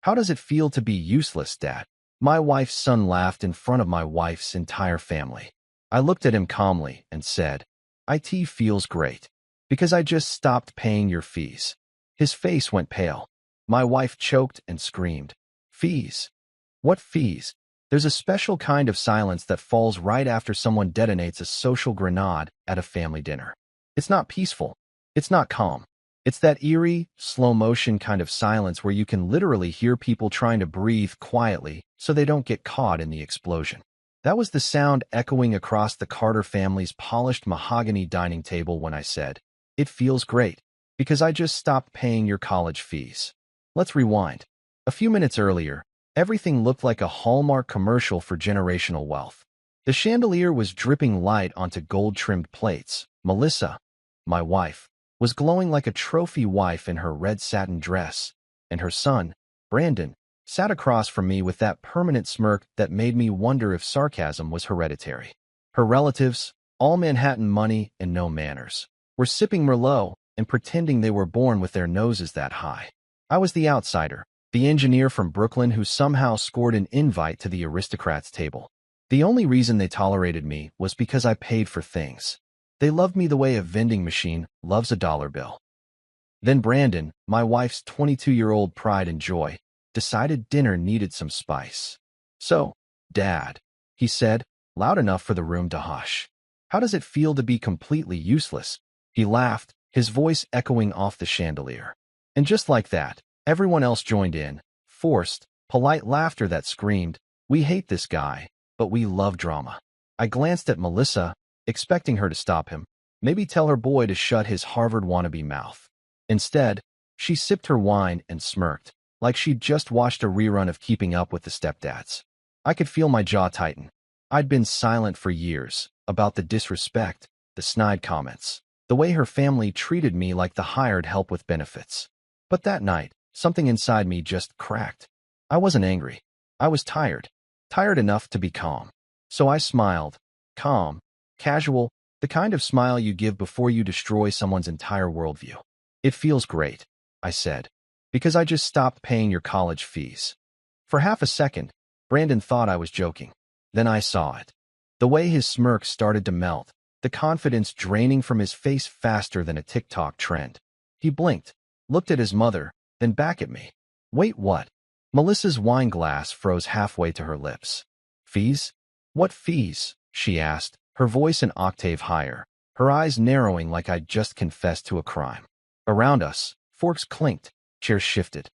How does it feel to be useless, Dad? My wife's son laughed in front of my wife's entire family. I looked at him calmly and said, "It feels great. Because I just stopped paying your fees." His face went pale. My wife choked and screamed, "Fees? What fees?" There's a special kind of silence that falls right after someone detonates a social grenade at a family dinner. It's not peaceful. It's not calm. It's that eerie, slow-motion kind of silence where you can literally hear people trying to breathe quietly so they don't get caught in the explosion. That was the sound echoing across the Carter family's polished mahogany dining table when I said, "It feels great, because I just stopped paying your college fees." Let's rewind. A few minutes earlier, everything looked like a Hallmark commercial for generational wealth. The chandelier was dripping light onto gold-trimmed plates. Melissa, my wife, was glowing like a trophy wife in her red satin dress, and her son, Brandon, sat across from me with that permanent smirk that made me wonder if sarcasm was hereditary. Her relatives, all Manhattan money and no manners, were sipping Merlot and pretending they were born with their noses that high. I was the outsider, the engineer from Brooklyn who somehow scored an invite to the aristocrats' table. The only reason they tolerated me was because I paid for things. They loved me the way a vending machine loves a dollar bill. Then Brandon, my wife's 22-year-old pride and joy, decided dinner needed some spice. "So, Dad," he said, loud enough for the room to hush, "how does it feel to be completely useless?" He laughed, his voice echoing off the chandelier. And just like that, everyone else joined in, forced, polite laughter that screamed, "We hate this guy, but we love drama." I glanced at Melissa, expecting her to stop him, maybe tell her boy to shut his Harvard wannabe mouth. Instead, she sipped her wine and smirked, like she'd just watched a rerun of Keeping Up with the Stepdads. I could feel my jaw tighten. I'd been silent for years about the disrespect, the snide comments, the way her family treated me like the hired help with benefits. But that night, something inside me just cracked. I wasn't angry. I was tired. Tired enough to be calm. So I smiled. Calm. Casual. The kind of smile you give before you destroy someone's entire worldview. "It feels great," I said, "because I just stopped paying your college fees." For half a second, Brandon thought I was joking. Then I saw it. The way his smirk started to melt, the confidence draining from his face faster than a TikTok trend. He blinked, looked at his mother, then back at me. "Wait, what?" Melissa's wine glass froze halfway to her lips. "Fees? What fees?" she asked, her voice an octave higher, her eyes narrowing like I'd just confessed to a crime. Around us, forks clinked, chairs shifted.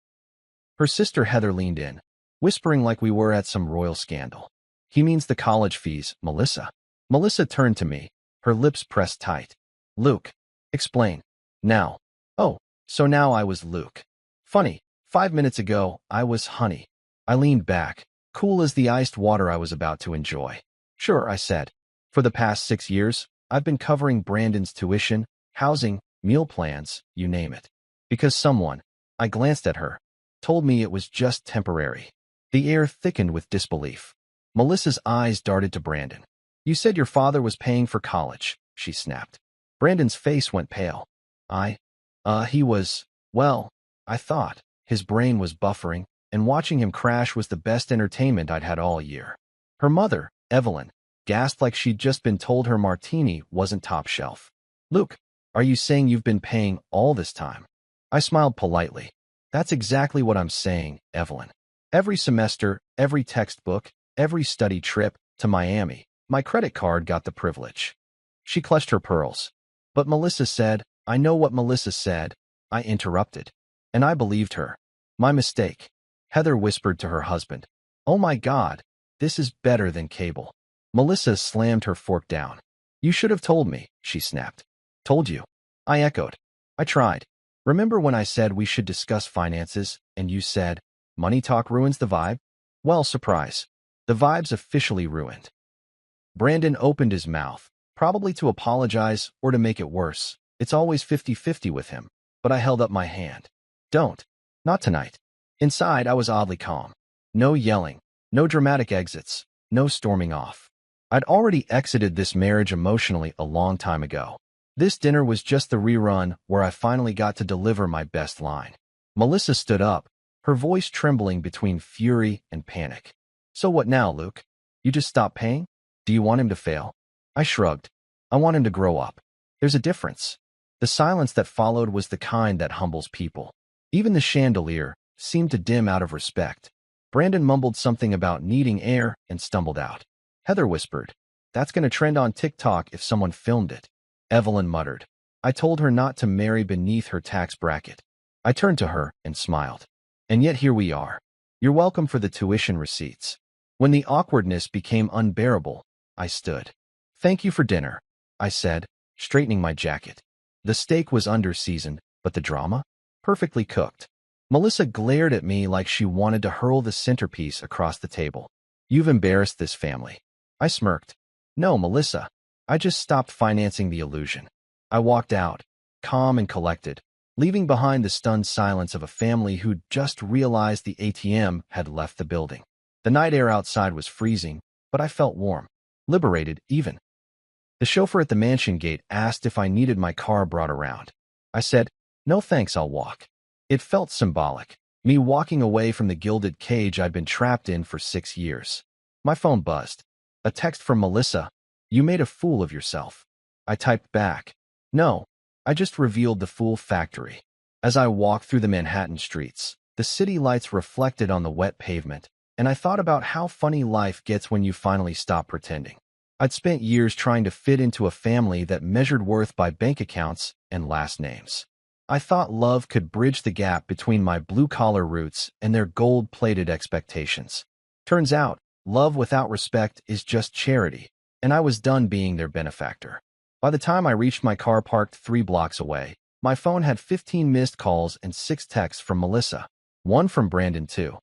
Her sister Heather leaned in, whispering like we were at some royal scandal. "He means the college fees, Melissa." Melissa turned to me, her lips pressed tight. "Luke, explain. Now." "Oh, so now I was Luke. Funny, 5 minutes ago, I was Honey." I leaned back, cool as the iced water I was about to enjoy. "Sure," I said. "For the past 6 years, I've been covering Brandon's tuition, housing, meal plans, you name it. Because someone," I glanced at her, "told me it was just temporary." The air thickened with disbelief. Melissa's eyes darted to Brandon. "You said your father was paying for college," she snapped. Brandon's face went pale. He was, well, I thought." His brain was buffering, and watching him crash was the best entertainment I'd had all year. Her mother, Evelyn, gasped like she'd just been told her martini wasn't top shelf. "Luke, are you saying you've been paying all this time?" I smiled politely. "That's exactly what I'm saying, Evelyn. Every semester, every textbook, every study trip to Miami, my credit card got the privilege." She clutched her pearls. "But Melissa said," "I know what Melissa said," I interrupted. And I believed her. "My mistake." Heather whispered to her husband. "Oh my God, this is better than cable." Melissa slammed her fork down. "You should have told me," she snapped. "Told you?" I echoed. "I tried. Remember when I said we should discuss finances, and you said, 'Money talk ruins the vibe'? Well, surprise. The vibe's officially ruined." Brandon opened his mouth, probably to apologize or to make it worse. It's always 50-50 with him. But I held up my hand. "Don't. Not tonight." Inside, I was oddly calm. No yelling, no dramatic exits, no storming off. I'd already exited this marriage emotionally a long time ago. This dinner was just the rerun where I finally got to deliver my best line. Melissa stood up, her voice trembling between fury and panic. So what now, Luke? You just stop paying? Do you want him to fail? I shrugged. I want him to grow up. There's a difference. The silence that followed was the kind that humbles people. Even the chandelier seemed to dim out of respect. Brandon mumbled something about needing air and stumbled out. Heather whispered, "That's going to trend on TikTok if someone filmed it." Evelyn muttered, "I told her not to marry beneath her tax bracket." I turned to her and smiled. "And yet here we are. You're welcome for the tuition receipts." When the awkwardness became unbearable, I stood. "Thank you for dinner," I said, straightening my jacket. The steak was under-seasoned, but the drama? Perfectly cooked. Melissa glared at me like she wanted to hurl the centerpiece across the table. "You've embarrassed this family." I smirked. "No, Melissa. I just stopped financing the illusion." I walked out, calm and collected, leaving behind the stunned silence of a family who'd just realized the ATM had left the building. The night air outside was freezing, but I felt warm. Liberated, even. The chauffeur at the mansion gate asked if I needed my car brought around. I said, "No thanks, I'll walk." It felt symbolic, me walking away from the gilded cage I'd been trapped in for 6 years. My phone buzzed. A text from Melissa. "You made a fool of yourself." I typed back, "No, I just revealed the fool factory." As I walked through the Manhattan streets, the city lights reflected on the wet pavement, and I thought about how funny life gets when you finally stop pretending. I'd spent years trying to fit into a family that measured worth by bank accounts and last names. I thought love could bridge the gap between my blue-collar roots and their gold-plated expectations. Turns out, love without respect is just charity, and I was done being their benefactor. By the time I reached my car parked 3 blocks away, my phone had 15 missed calls and 6 texts from Melissa. One from Brandon, too.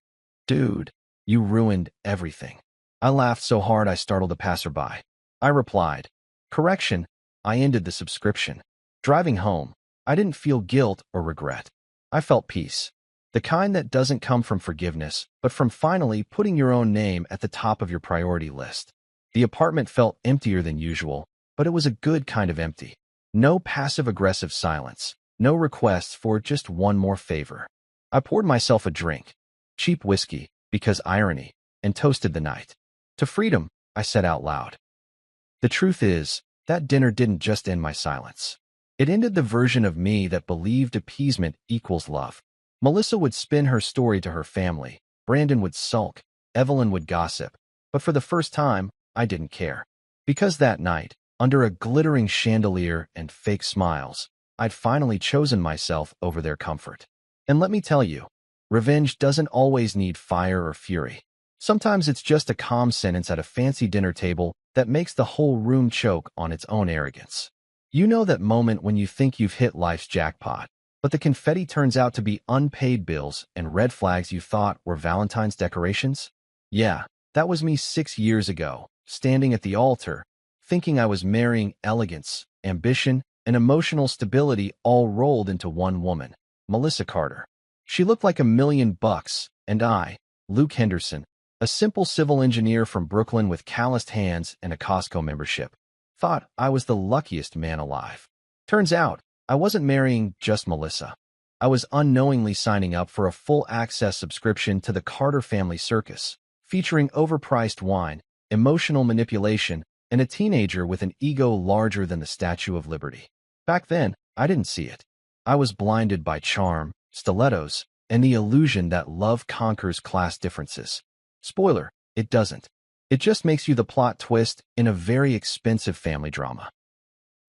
"Dude, you ruined everything." I laughed so hard I startled a passerby. I replied, "Correction, I ended the subscription." Driving home, I didn't feel guilt or regret. I felt peace. The kind that doesn't come from forgiveness, but from finally putting your own name at the top of your priority list. The apartment felt emptier than usual, but it was a good kind of empty. No passive-aggressive silence, no requests for just one more favor. I poured myself a drink, cheap whiskey, because irony, and toasted the night. "To freedom," I said out loud. The truth is, that dinner didn't just end my silence. It ended the version of me that believed appeasement equals love. Melissa would spin her story to her family, Brandon would sulk, Evelyn would gossip, but for the first time, I didn't care. Because that night, under a glittering chandelier and fake smiles, I'd finally chosen myself over their comfort. And let me tell you, revenge doesn't always need fire or fury. Sometimes it's just a calm sentence at a fancy dinner table that makes the whole room choke on its own arrogance. You know that moment when you think you've hit life's jackpot, but the confetti turns out to be unpaid bills and red flags you thought were Valentine's decorations? Yeah, that was me 6 years ago, standing at the altar, thinking I was marrying elegance, ambition, and emotional stability all rolled into one woman, Melissa Carter. She looked like $1,000,000, and I, Luke Henderson, a simple civil engineer from Brooklyn with calloused hands and a Costco membership, thought I was the luckiest man alive. Turns out, I wasn't marrying just Melissa. I was unknowingly signing up for a full-access subscription to the Carter Family Circus, featuring overpriced wine, emotional manipulation, and a teenager with an ego larger than the Statue of Liberty. Back then, I didn't see it. I was blinded by charm, stilettos, and the illusion that love conquers class differences. Spoiler, it doesn't. It just makes you the plot twist in a very expensive family drama.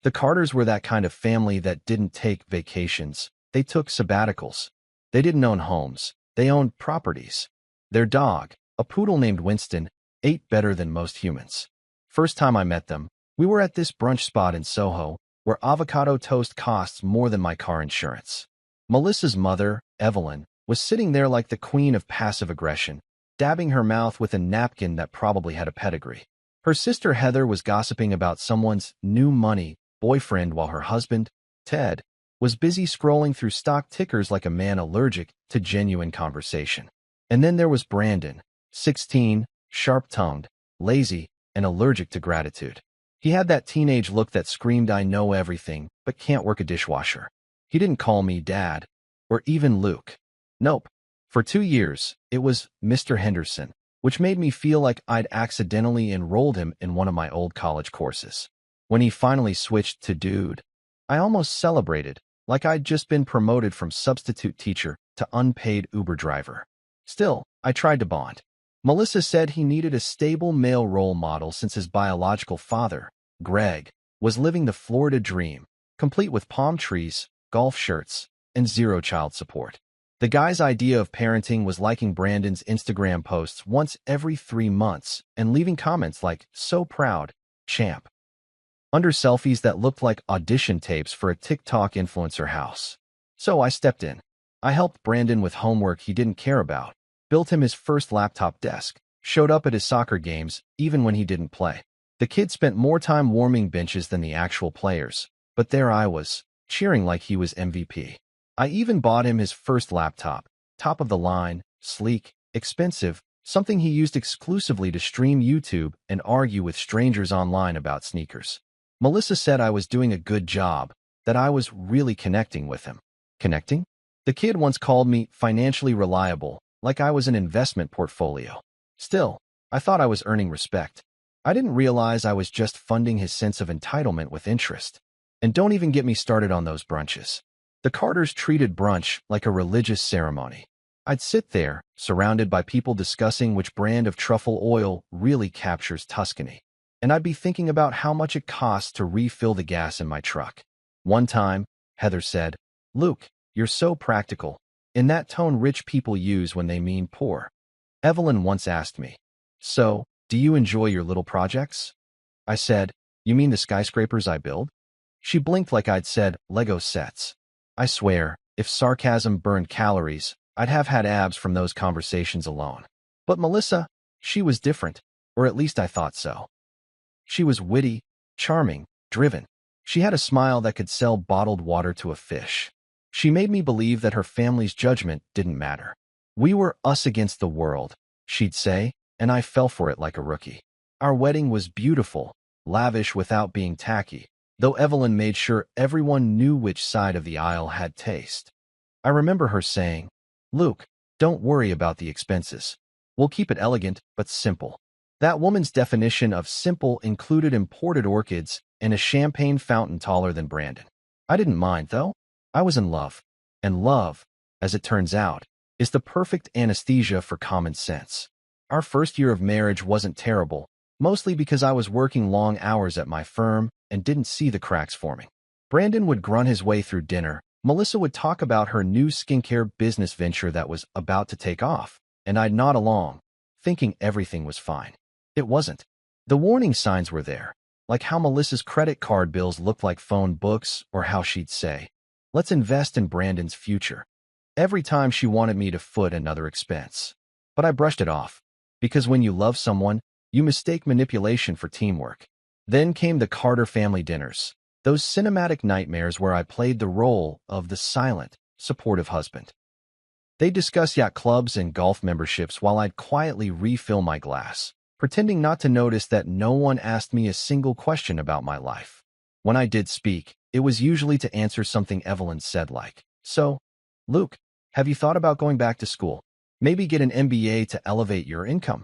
The Carters were that kind of family that didn't take vacations. They took sabbaticals. They didn't own homes. They owned properties. Their dog, a poodle named Winston, ate better than most humans. First time I met them, we were at this brunch spot in Soho, where avocado toast costs more than my car insurance. Melissa's mother, Evelyn, was sitting there like the queen of passive aggression, dabbing her mouth with a napkin that probably had a pedigree. Her sister Heather was gossiping about someone's new money boyfriend while her husband, Ted, was busy scrolling through stock tickers like a man allergic to genuine conversation. And then there was Brandon, 16, sharp-tongued, lazy, and allergic to gratitude. He had that teenage look that screamed, "I know everything, but can't work a dishwasher." He didn't call me Dad, or even Luke. Nope. For 2 years, it was Mr. Henderson, which made me feel like I'd accidentally enrolled him in one of my old college courses. When he finally switched to Dude, I almost celebrated, like I'd just been promoted from substitute teacher to unpaid Uber driver. Still, I tried to bond. Melissa said he needed a stable male role model since his biological father, Greg, was living the Florida dream, complete with palm trees, golf shirts, and zero child support. The guy's idea of parenting was liking Brandon's Instagram posts once every 3 months and leaving comments like, "So proud, champ," under selfies that looked like audition tapes for a TikTok influencer house. So I stepped in. I helped Brandon with homework he didn't care about, built him his first laptop desk, showed up at his soccer games even when he didn't play. The kid spent more time warming benches than the actual players, but there I was, cheering like he was MVP. I even bought him his first laptop, top of the line, sleek, expensive, something he used exclusively to stream YouTube and argue with strangers online about sneakers. Melissa said I was doing a good job, that I was really connecting with him. Connecting? The kid once called me financially reliable, like I was an investment portfolio. Still, I thought I was earning respect. I didn't realize I was just funding his sense of entitlement with interest. And don't even get me started on those brunches. The Carters treated brunch like a religious ceremony. I'd sit there, surrounded by people discussing which brand of truffle oil really captures Tuscany. And I'd be thinking about how much it costs to refill the gas in my truck. One time, Heather said, "Luke, you're so practical," in that tone rich people use when they mean poor. Evelyn once asked me, "So, do you enjoy your little projects?" I said, "You mean the skyscrapers I build?" She blinked like I'd said Lego sets. I swear, if sarcasm burned calories, I'd have had abs from those conversations alone. But Melissa, she was different, or at least I thought so. She was witty, charming, driven. She had a smile that could sell bottled water to a fish. She made me believe that her family's judgment didn't matter. "We were us against the world," she'd say, and I fell for it like a rookie. Our wedding was beautiful, lavish without being tacky, though Evelyn made sure everyone knew which side of the aisle had taste. I remember her saying, "Luke, don't worry about the expenses. We'll keep it elegant but simple." That woman's definition of simple included imported orchids and a champagne fountain taller than Brandon. I didn't mind, though. I was in love. And love, as it turns out, is the perfect anesthesia for common sense. Our first year of marriage wasn't terrible, mostly because I was working long hours at my firm and didn't see the cracks forming. Brandon would grunt his way through dinner. Melissa would talk about her new skincare business venture that was about to take off, and I'd nod along, thinking everything was fine. It wasn't. The warning signs were there, like how Melissa's credit card bills looked like phone books, or how she'd say, "Let's invest in Brandon's future," every time she wanted me to foot another expense. But I brushed it off, because when you love someone, you mistake manipulation for teamwork. Then came the Carter family dinners, those cinematic nightmares where I played the role of the silent, supportive husband. They'd discuss yacht clubs and golf memberships while I'd quietly refill my glass, pretending not to notice that no one asked me a single question about my life. When I did speak, it was usually to answer something Evelyn said like, "So, Luke, have you thought about going back to school? Maybe get an MBA to elevate your income?"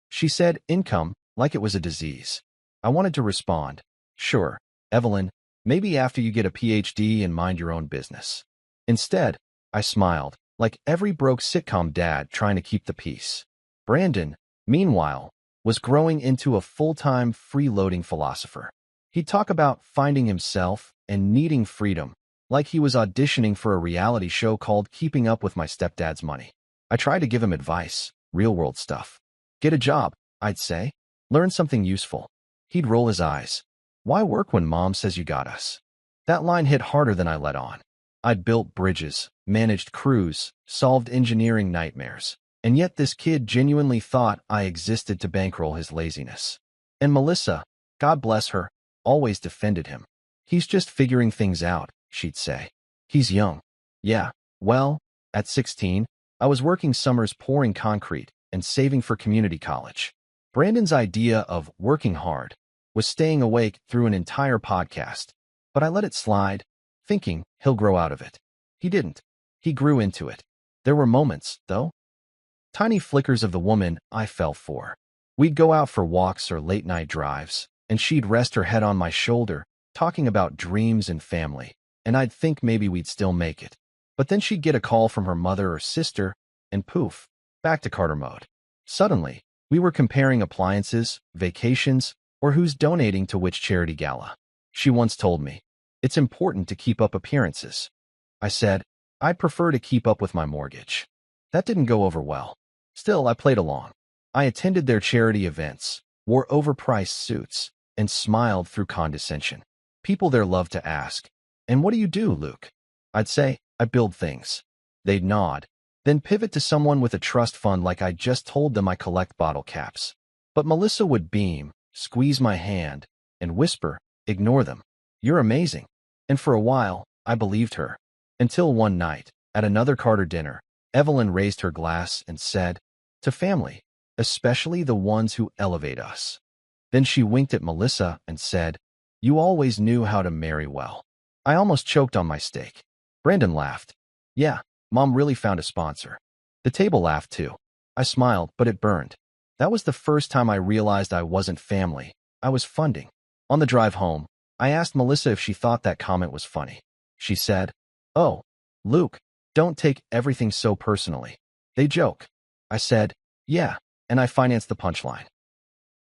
She said income like it was a disease. I wanted to respond, "Sure, Evelyn, maybe after you get a PhD and mind your own business." Instead, I smiled, like every broke sitcom dad trying to keep the peace. Brandon, meanwhile, was growing into a full-time freeloading philosopher. He'd talk about finding himself and needing freedom, like he was auditioning for a reality show called Keeping Up with My Stepdad's Money. I tried to give him advice, real-world stuff. "Get a job," I'd say. "Learn something useful." He'd roll his eyes. "Why work when mom says you got us?" That line hit harder than I let on. I'd built bridges, managed crews, solved engineering nightmares. And yet this kid genuinely thought I existed to bankroll his laziness. And Melissa, God bless her, always defended him. "He's just figuring things out," she'd say. "He's young." Yeah, well, at 16, I was working summers pouring concrete and saving for community college. Brandon's idea of working hard was staying awake through an entire podcast, but I let it slide, thinking he'll grow out of it. He didn't. He grew into it. There were moments, though, tiny flickers of the woman I fell for. We'd go out for walks or late-night drives, and she'd rest her head on my shoulder, talking about dreams and family, and I'd think maybe we'd still make it. But then she'd get a call from her mother or sister, and poof, back to Carter mode. Suddenly, we were comparing appliances, vacations, or who's donating to which charity gala. She once told me, "It's important to keep up appearances." I said, "I'd prefer to keep up with my mortgage." That didn't go over well. Still, I played along. I attended their charity events, wore overpriced suits, and smiled through condescension. People there loved to ask, "And what do you do, Luke?" I'd say, "I build things." They'd nod, then pivot to someone with a trust fund like I just told them I collect bottle caps. But Melissa would beam, squeeze my hand, and whisper, "Ignore them. You're amazing." And for a while, I believed her. Until one night, at another Carter dinner, Evelyn raised her glass and said, "To family, especially the ones who elevate us." Then she winked at Melissa and said, "You always knew how to marry well." I almost choked on my steak. Brandon laughed. "Yeah, Mom really found a sponsor." The table laughed too. I smiled, but it burned. That was the first time I realized I wasn't family. I was funding. On the drive home, I asked Melissa if she thought that comment was funny. She said, "Oh, Luke, don't take everything so personally. They joke." I said, "Yeah, and I financed the punchline."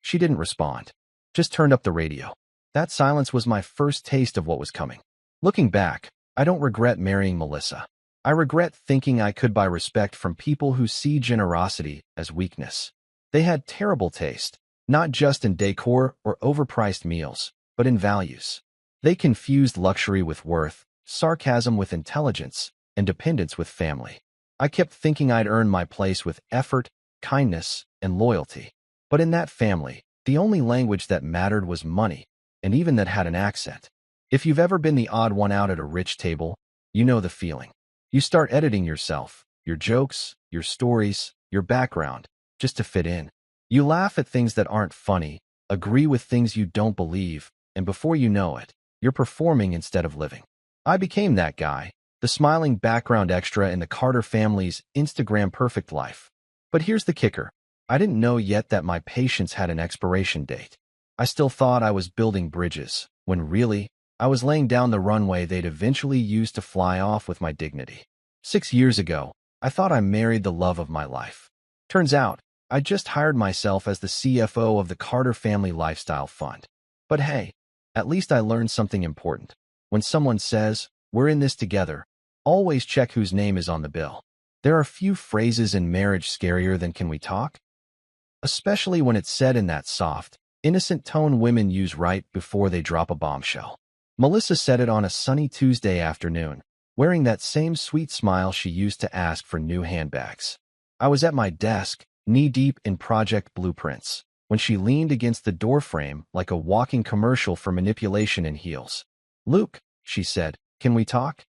She didn't respond, just turned up the radio. That silence was my first taste of what was coming. Looking back, I don't regret marrying Melissa. I regret thinking I could buy respect from people who see generosity as weakness. They had terrible taste, not just in decor or overpriced meals, but in values. They confused luxury with worth, sarcasm with intelligence, and dependence with family. I kept thinking I'd earn my place with effort, kindness, and loyalty. But in that family, the only language that mattered was money, and even that had an accent. If you've ever been the odd one out at a rich table, you know the feeling. You start editing yourself, your jokes, your stories, your background, just to fit in. You laugh at things that aren't funny, agree with things you don't believe, and before you know it, you're performing instead of living. I became that guy, the smiling background extra in the Carter family's Instagram perfect life. But here's the kicker. I didn't know yet that my patience had an expiration date. I still thought I was building bridges, when really, I was laying down the runway they'd eventually use to fly off with my dignity. 6 years ago, I thought I married the love of my life. Turns out, I just hired myself as the CFO of the Carter Family Lifestyle Fund. But hey, at least I learned something important. When someone says, "We're in this together," always check whose name is on the bill. There are few phrases in marriage scarier than "Can we talk?" Especially when it's said in that soft, innocent tone women use right before they drop a bombshell. Melissa said it on a sunny Tuesday afternoon, wearing that same sweet smile she used to ask for new handbags. I was at my desk, knee-deep in project blueprints, when she leaned against the doorframe like a walking commercial for manipulation in heels. "Luke," she said, "can we talk?"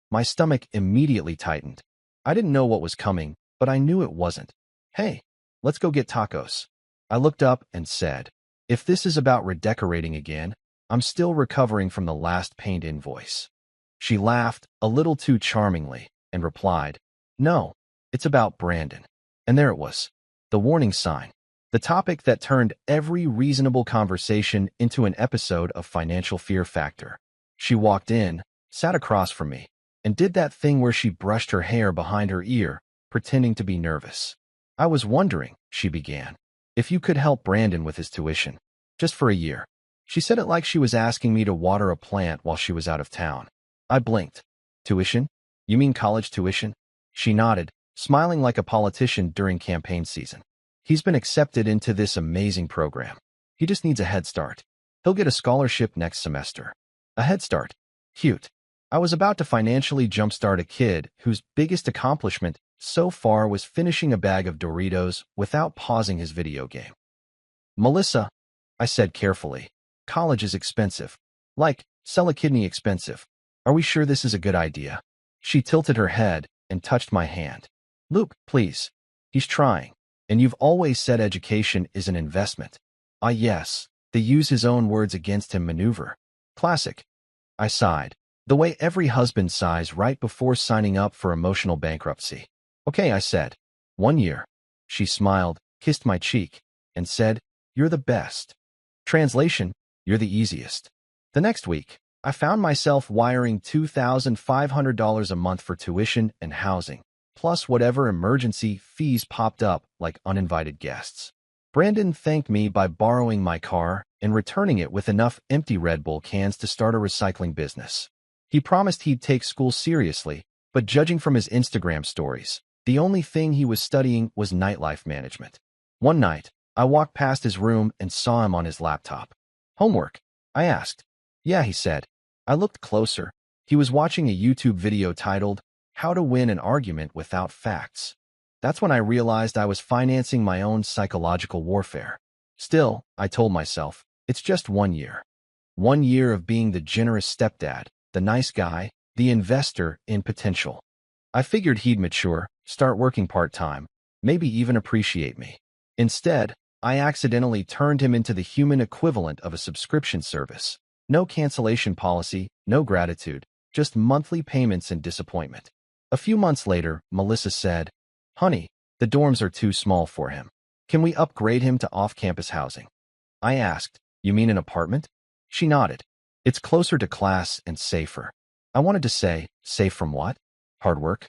My stomach immediately tightened. I didn't know what was coming, but I knew it wasn't. "Hey, let's go get tacos." I looked up and said, "If this is about redecorating again, I'm still recovering from the last paint invoice." She laughed, a little too charmingly, and replied, "No, it's about Brandon." And there it was, the warning sign, the topic that turned every reasonable conversation into an episode of Financial Fear Factor. She walked in, sat across from me, and did that thing where she brushed her hair behind her ear, pretending to be nervous. "I was wondering," she began, "if you could help Brandon with his tuition, just for a year." She said it like she was asking me to water a plant while she was out of town. I blinked. "Tuition? You mean college tuition?" She nodded, smiling like a politician during campaign season. "He's been accepted into this amazing program. He just needs a head start. He'll get a scholarship next semester." A head start. Cute. I was about to financially jumpstart a kid whose biggest accomplishment so far was finishing a bag of Doritos without pausing his video game. "Melissa," I said carefully, "college is expensive. Like, sell a kidney expensive. Are we sure this is a good idea?" She tilted her head and touched my hand. "Luke, please. He's trying. And you've always said education is an investment." "Ah, yes, they use his own words against him maneuver. Classic." I sighed, the way every husband sighs right before signing up for emotional bankruptcy. Okay, I said. 1 year. She smiled, kissed my cheek, and said, "You're the best." Translation, "You're the easiest." The next week, I found myself wiring $2,500 a month for tuition and housing, plus whatever emergency fees popped up like uninvited guests. Brandon thanked me by borrowing my car and returning it with enough empty Red Bull cans to start a recycling business. He promised he'd take school seriously, but judging from his Instagram stories, the only thing he was studying was nightlife management. One night, I walked past his room and saw him on his laptop. "Homework?" I asked. "Yeah," he said. I looked closer. He was watching a YouTube video titled, "How to Win an Argument Without Facts." That's when I realized I was financing my own psychological warfare. Still, I told myself, it's just 1 year. 1 year of being the generous stepdad, the nice guy, the investor in potential. I figured he'd mature, start working part-time, maybe even appreciate me. Instead, I accidentally turned him into the human equivalent of a subscription service. No cancellation policy, no gratitude, just monthly payments and disappointment. A few months later, Melissa said, "Honey, the dorms are too small for him. Can we upgrade him to off-campus housing?" I asked, "You mean an apartment?" She nodded. "It's closer to class and safer." I wanted to say, safe from what? Hard work?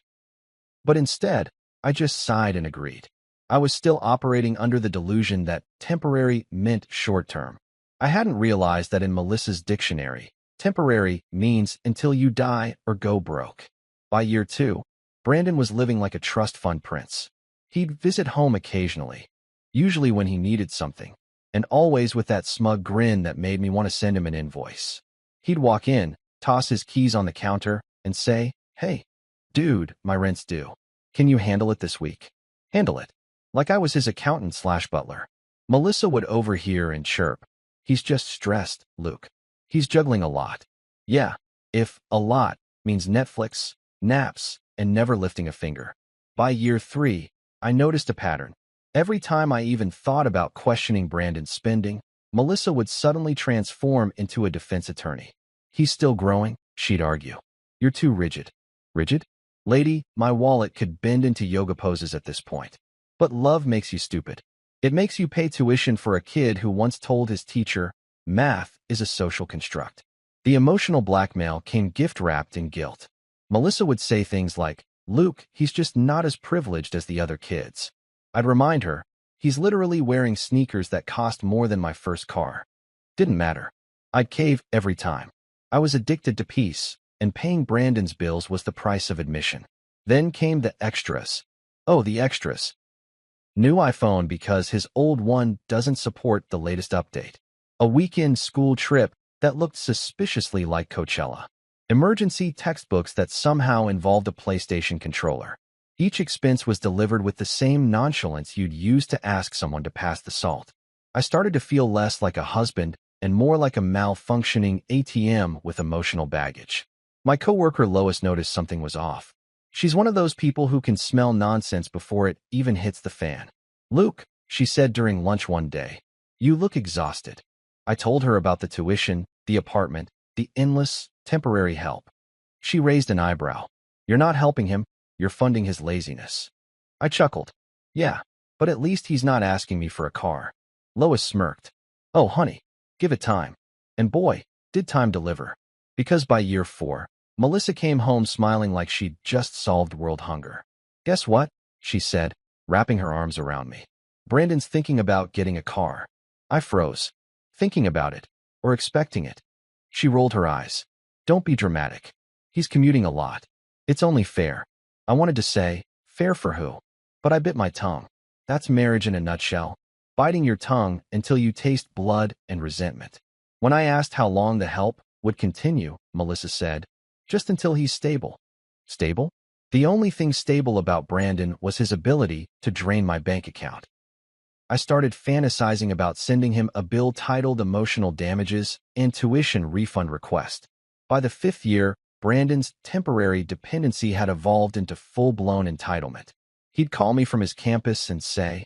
But instead, I just sighed and agreed. I was still operating under the delusion that temporary meant short-term. I hadn't realized that in Melissa's dictionary, temporary means until you die or go broke. By year 2, Brandon was living like a trust fund prince. He'd visit home occasionally, usually when he needed something, and always with that smug grin that made me want to send him an invoice. He'd walk in, toss his keys on the counter, and say, "Hey, dude, my rent's due. Can you handle it this week?" Handle it. Like I was his accountant/butler. Melissa would overhear and chirp, "He's just stressed, Luke. He's juggling a lot." Yeah, if a lot means Netflix, naps, and never lifting a finger. By year 3, I noticed a pattern. Every time I even thought about questioning Brandon's spending, Melissa would suddenly transform into a defense attorney. "He's still growing," she'd argue. "You're too rigid." Rigid? Lady, my wallet could bend into yoga poses at this point. But love makes you stupid. It makes you pay tuition for a kid who once told his teacher, "Math is a social construct." The emotional blackmail came gift-wrapped in guilt. Melissa would say things like, "Luke, he's just not as privileged as the other kids." I'd remind her, "He's literally wearing sneakers that cost more than my first car." Didn't matter. I'd cave every time. I was addicted to peace, and paying Brandon's bills was the price of admission. Then came the extras. Oh, the extras. New iPhone because his old one doesn't support the latest update. A weekend school trip that looked suspiciously like Coachella. Emergency textbooks that somehow involved a PlayStation controller. Each expense was delivered with the same nonchalance you'd use to ask someone to pass the salt. I started to feel less like a husband and more like a malfunctioning ATM with emotional baggage. My coworker Lois noticed something was off. She's one of those people who can smell nonsense before it even hits the fan. "Luke," she said during lunch one day, "you look exhausted." I told her about the tuition, the apartment, the endless, temporary help. She raised an eyebrow. "You're not helping him, you're funding his laziness." I chuckled. "Yeah, but at least he's not asking me for a car." Lois smirked. "Oh, honey, give it time." And boy, did time deliver. Because by year 4, Melissa came home smiling like she'd just solved world hunger. "Guess what?" she said, wrapping her arms around me. "Brandon's thinking about getting a car." I froze. Thinking about it, or expecting it. She rolled her eyes. "Don't be dramatic. He's commuting a lot. It's only fair." I wanted to say, fair for who? But I bit my tongue. That's marriage in a nutshell. Biting your tongue until you taste blood and resentment. When I asked how long the help would continue, Melissa said, "Just until he's stable." Stable? The only thing stable about Brandon was his ability to drain my bank account. I started fantasizing about sending him a bill titled emotional damages and tuition refund request. By the 5th year, Brandon's temporary dependency had evolved into full-blown entitlement. He'd call me from his campus and say,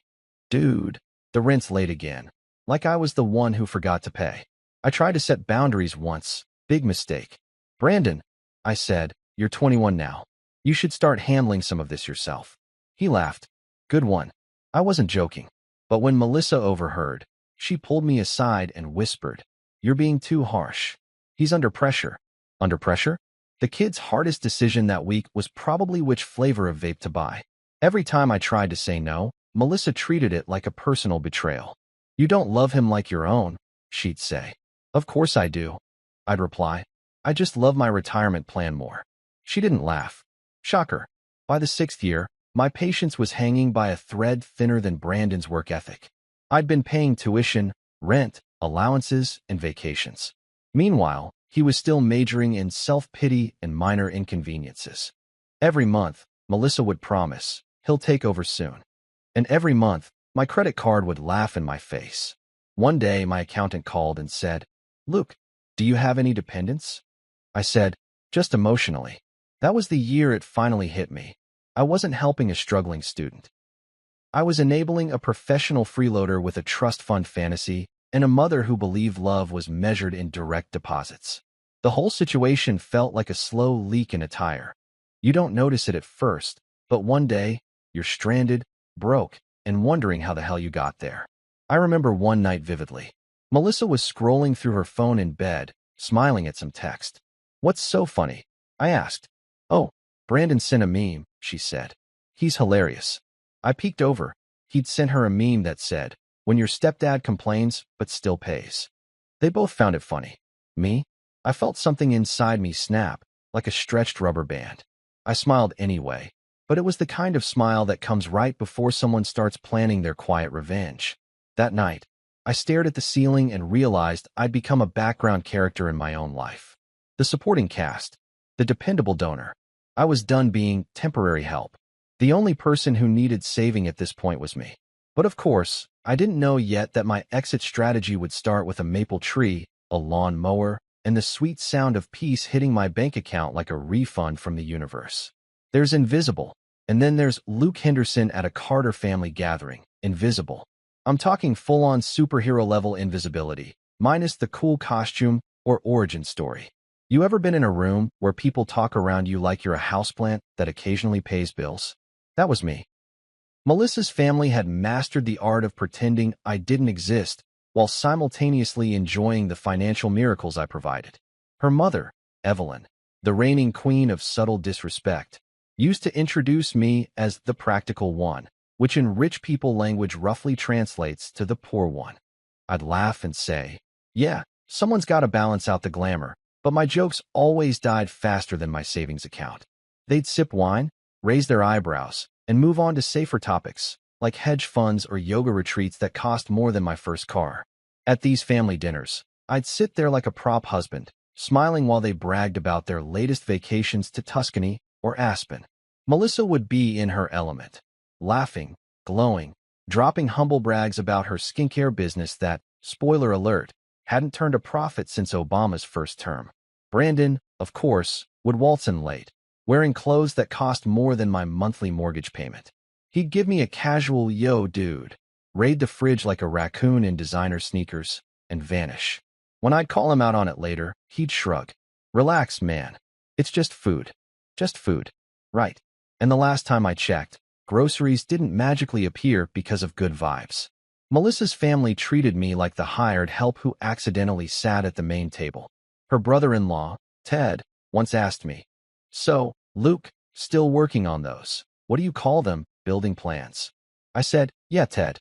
"Dude, the rent's late again," like I was the one who forgot to pay. I tried to set boundaries once. Big mistake. "Brandon," I said, "you're 21 now. You should start handling some of this yourself." He laughed. Good one. I wasn't joking. But when Melissa overheard, she pulled me aside and whispered, "You're being too harsh. He's under pressure." Under pressure? The kid's hardest decision that week was probably which flavor of vape to buy. Every time I tried to say no, Melissa treated it like a personal betrayal. "You don't love him like your own," she'd say. "Of course I do," I'd reply. "I just love my retirement plan more." She didn't laugh. Shocker. By the 6th year, my patience was hanging by a thread thinner than Brandon's work ethic. I'd been paying tuition, rent, allowances, and vacations. Meanwhile, he was still majoring in self-pity and minor inconveniences. Every month, Melissa would promise, "He'll take over soon." And every month, my credit card would laugh in my face. One day, my accountant called and said, "Luke, do you have any dependents?" I said, "Just emotionally." That was the year it finally hit me. I wasn't helping a struggling student. I was enabling a professional freeloader with a trust fund fantasy and a mother who believed love was measured in direct deposits. The whole situation felt like a slow leak in a tire. You don't notice it at first, but one day, you're stranded, broke, and wondering how the hell you got there. I remember one night vividly. Melissa was scrolling through her phone in bed, smiling at some text. "What's so funny?" I asked. "Oh, Brandon sent a meme," she said. "He's hilarious." I peeked over. He'd sent her a meme that said, "When your stepdad complains, but still pays." They both found it funny. Me? I felt something inside me snap, like a stretched rubber band. I smiled anyway, but it was the kind of smile that comes right before someone starts planning their quiet revenge. That night, I stared at the ceiling and realized I'd become a background character in my own life. The supporting cast. The dependable donor. I was done being temporary help. The only person who needed saving at this point was me. But of course, I didn't know yet that my exit strategy would start with a maple tree, a lawn mower, and the sweet sound of peace hitting my bank account like a refund from the universe. There's invisible, and then there's Luke Henderson at a Carter family gathering, invisible. I'm talking full-on superhero-level invisibility, minus the cool costume or origin story. You ever been in a room where people talk around you like you're a houseplant that occasionally pays bills? That was me. Melissa's family had mastered the art of pretending I didn't exist while simultaneously enjoying the financial miracles I provided. Her mother, Evelyn, the reigning queen of subtle disrespect, used to introduce me as the practical one, which in rich people language roughly translates to the poor one. I'd laugh and say, "Yeah, someone's got to balance out the glamour," but my jokes always died faster than my savings account. They'd sip wine, raise their eyebrows, and move on to safer topics, like hedge funds or yoga retreats that cost more than my first car. At these family dinners, I'd sit there like a prop husband, smiling while they bragged about their latest vacations to Tuscany or Aspen. Melissa would be in her element, laughing, glowing, dropping humble brags about her skincare business that, spoiler alert, hadn't turned a profit since Obama's first term. Brandon, of course, would waltz in late, wearing clothes that cost more than my monthly mortgage payment. He'd give me a casual "yo, dude," raid the fridge like a raccoon in designer sneakers, and vanish. When I'd call him out on it later, he'd shrug. "Relax, man. It's just food. Just food. Right." And the last time I checked, groceries didn't magically appear because of good vibes. Melissa's family treated me like the hired help who accidentally sat at the main table. Her brother-in-law, Ted, once asked me, "So, Luke, still working on those, what do you call them, building plans?" I said, "Yeah, Ted.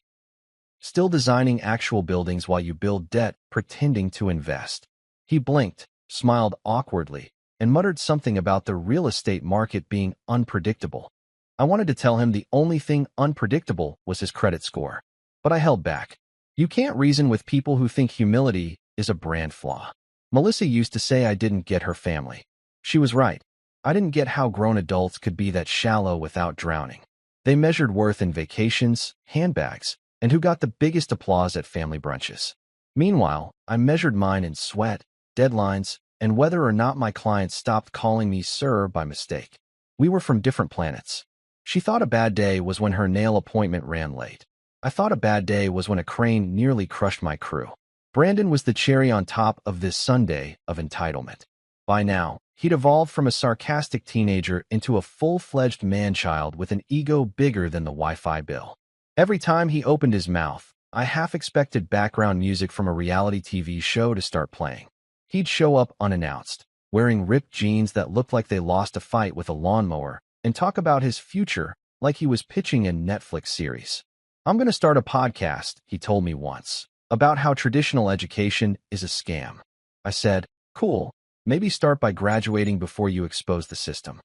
Still designing actual buildings while you build debt, pretending to invest." He blinked, smiled awkwardly, and muttered something about the real estate market being unpredictable. I wanted to tell him the only thing unpredictable was his credit score, but I held back. You can't reason with people who think humility is a brand flaw. Melissa used to say I didn't get her family. She was right. I didn't get how grown adults could be that shallow without drowning. They measured worth in vacations, handbags, and who got the biggest applause at family brunches. Meanwhile, I measured mine in sweat, deadlines, and whether or not my clients stopped calling me sir by mistake. We were from different planets. She thought a bad day was when her nail appointment ran late. I thought a bad day was when a crane nearly crushed my crew. Brandon was the cherry on top of this sundae of entitlement. By now, He'd evolved from a sarcastic teenager into a full-fledged man-child with an ego bigger than the Wi-Fi bill. Every time he opened his mouth, I half expected background music from a reality TV show to start playing. He'd show up unannounced, wearing ripped jeans that looked like they lost a fight with a lawnmower, and talk about his future like he was pitching a Netflix series. "I'm going to start a podcast," he told me once, "about how traditional education is a scam." I said, "Cool, maybe start by graduating before you expose the system."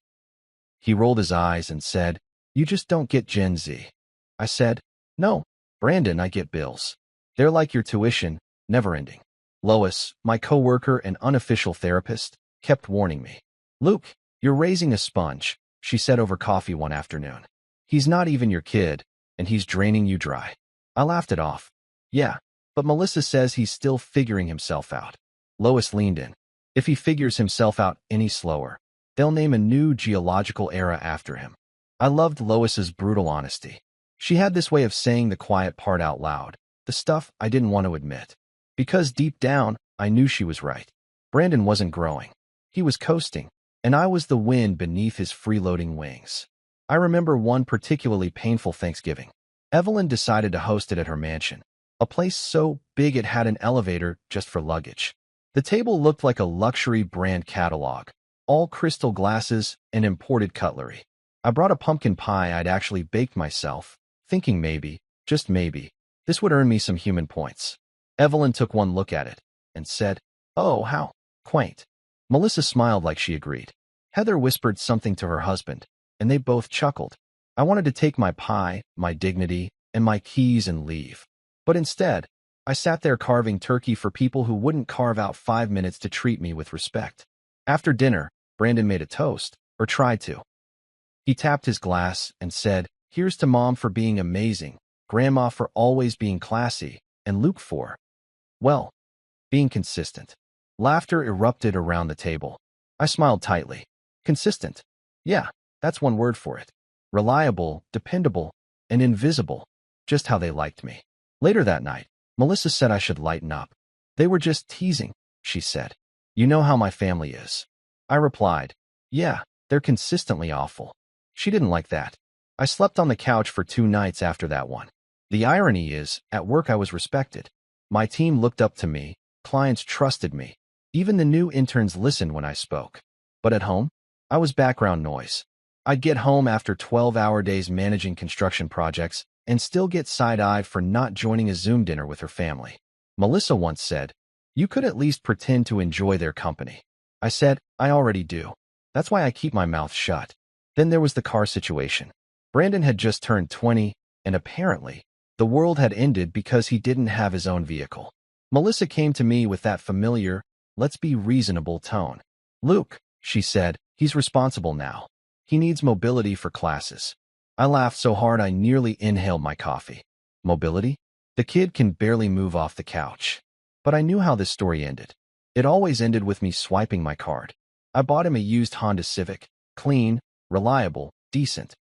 He rolled his eyes and said, "You just don't get Gen Z." I said, "No, Brandon, I get bills. They're like your tuition, never ending." Lois, my coworker and unofficial therapist, kept warning me. "Luke, you're raising a sponge," she said over coffee one afternoon. "He's not even your kid, and he's draining you dry." I laughed it off. "Yeah, but Melissa says he's still figuring himself out." Lois leaned in. "If he figures himself out any slower, they'll name a new geological era after him." I loved Lois's brutal honesty. She had this way of saying the quiet part out loud, the stuff I didn't want to admit. Because deep down, I knew she was right. Brandon wasn't growing. He was coasting, and I was the wind beneath his freeloading wings. I remember one particularly painful Thanksgiving. Evelyn decided to host it at her mansion, a place so big it had an elevator just for luggage. The table looked like a luxury brand catalog, all crystal glasses and imported cutlery. I brought a pumpkin pie I'd actually baked myself, thinking maybe, just maybe, this would earn me some human points. Evelyn took one look at it and said, "Oh, how quaint." Melissa smiled like she agreed. Heather whispered something to her husband, and they both chuckled. I wanted to take my pie, my dignity, and my keys and leave. But instead, I sat there carving turkey for people who wouldn't carve out 5 minutes to treat me with respect. After dinner, Brandon made a toast, or tried to. He tapped his glass and said, "Here's to Mom for being amazing, Grandma for always being classy, and Luke for, well, being consistent." Laughter erupted around the table. I smiled tightly. Consistent. Yeah, that's one word for it. Reliable, dependable, and invisible. Just how they liked me. Later that night, Melissa said I should lighten up. "They were just teasing," she said. "You know how my family is." I replied, "Yeah, they're consistently awful." She didn't like that. I slept on the couch for 2 nights after that one. The irony is, at work I was respected. My team looked up to me, clients trusted me. Even the new interns listened when I spoke. But at home, I was background noise. I'd get home after 12-hour days managing construction projects and still get side-eyed for not joining a Zoom dinner with her family. Melissa once said, "You could at least pretend to enjoy their company." I said, "I already do. That's why I keep my mouth shut." Then there was the car situation. Brandon had just turned 20, and apparently, the world had ended because he didn't have his own vehicle. Melissa came to me with that familiar, "let's be reasonable" tone. "Luke," she said, "he's responsible now. He needs mobility for classes." I laughed so hard I nearly inhaled my coffee. Mobility? The kid can barely move off the couch. But I knew how this story ended. It always ended with me swiping my card. I bought him a used Honda Civic, clean, reliable, decent.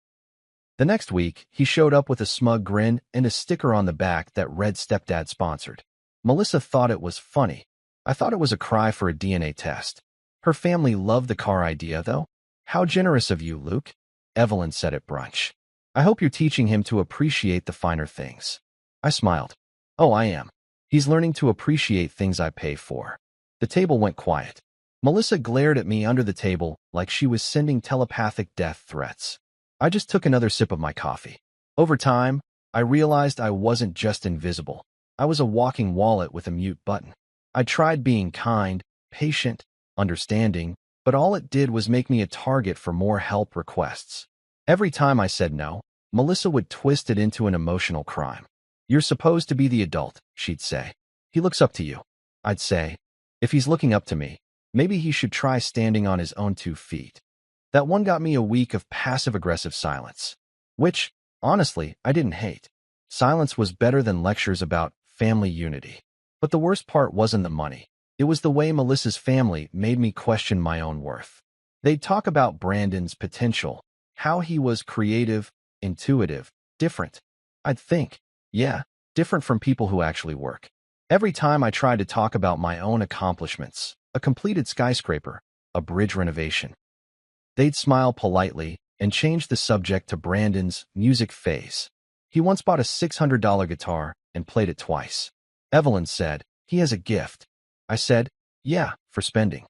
The next week, he showed up with a smug grin and a sticker on the back that read "Stepdad Sponsored." Melissa thought it was funny. I thought it was a cry for a DNA test. Her family loved the car idea, though. "How generous of you, Luke," Evelyn said at brunch. "I hope you're teaching him to appreciate the finer things." I smiled. "Oh, I am. He's learning to appreciate things I pay for." The table went quiet. Melissa glared at me under the table like she was sending telepathic death threats. I just took another sip of my coffee. Over time, I realized I wasn't just invisible. I was a walking wallet with a mute button. I tried being kind, patient, understanding, but all it did was make me a target for more help requests. Every time I said no, Melissa would twist it into an emotional crime. "You're supposed to be the adult," she'd say. "He looks up to you." I'd say, "If he's looking up to me, maybe he should try standing on his own 2 feet." That one got me a week of passive-aggressive silence, which, honestly, I didn't hate. Silence was better than lectures about family unity. But the worst part wasn't the money. It was the way Melissa's family made me question my own worth. They'd talk about Brandon's potential, how he was creative, intuitive, different. I'd think, yeah, different from people who actually work. Every time I tried to talk about my own accomplishments, a completed skyscraper, a bridge renovation. They'd smile politely and change the subject to Brandon's music phase. He once bought a $600 guitar and played it twice. Evelyn said, "He has a gift." I said, "Yeah, for spending."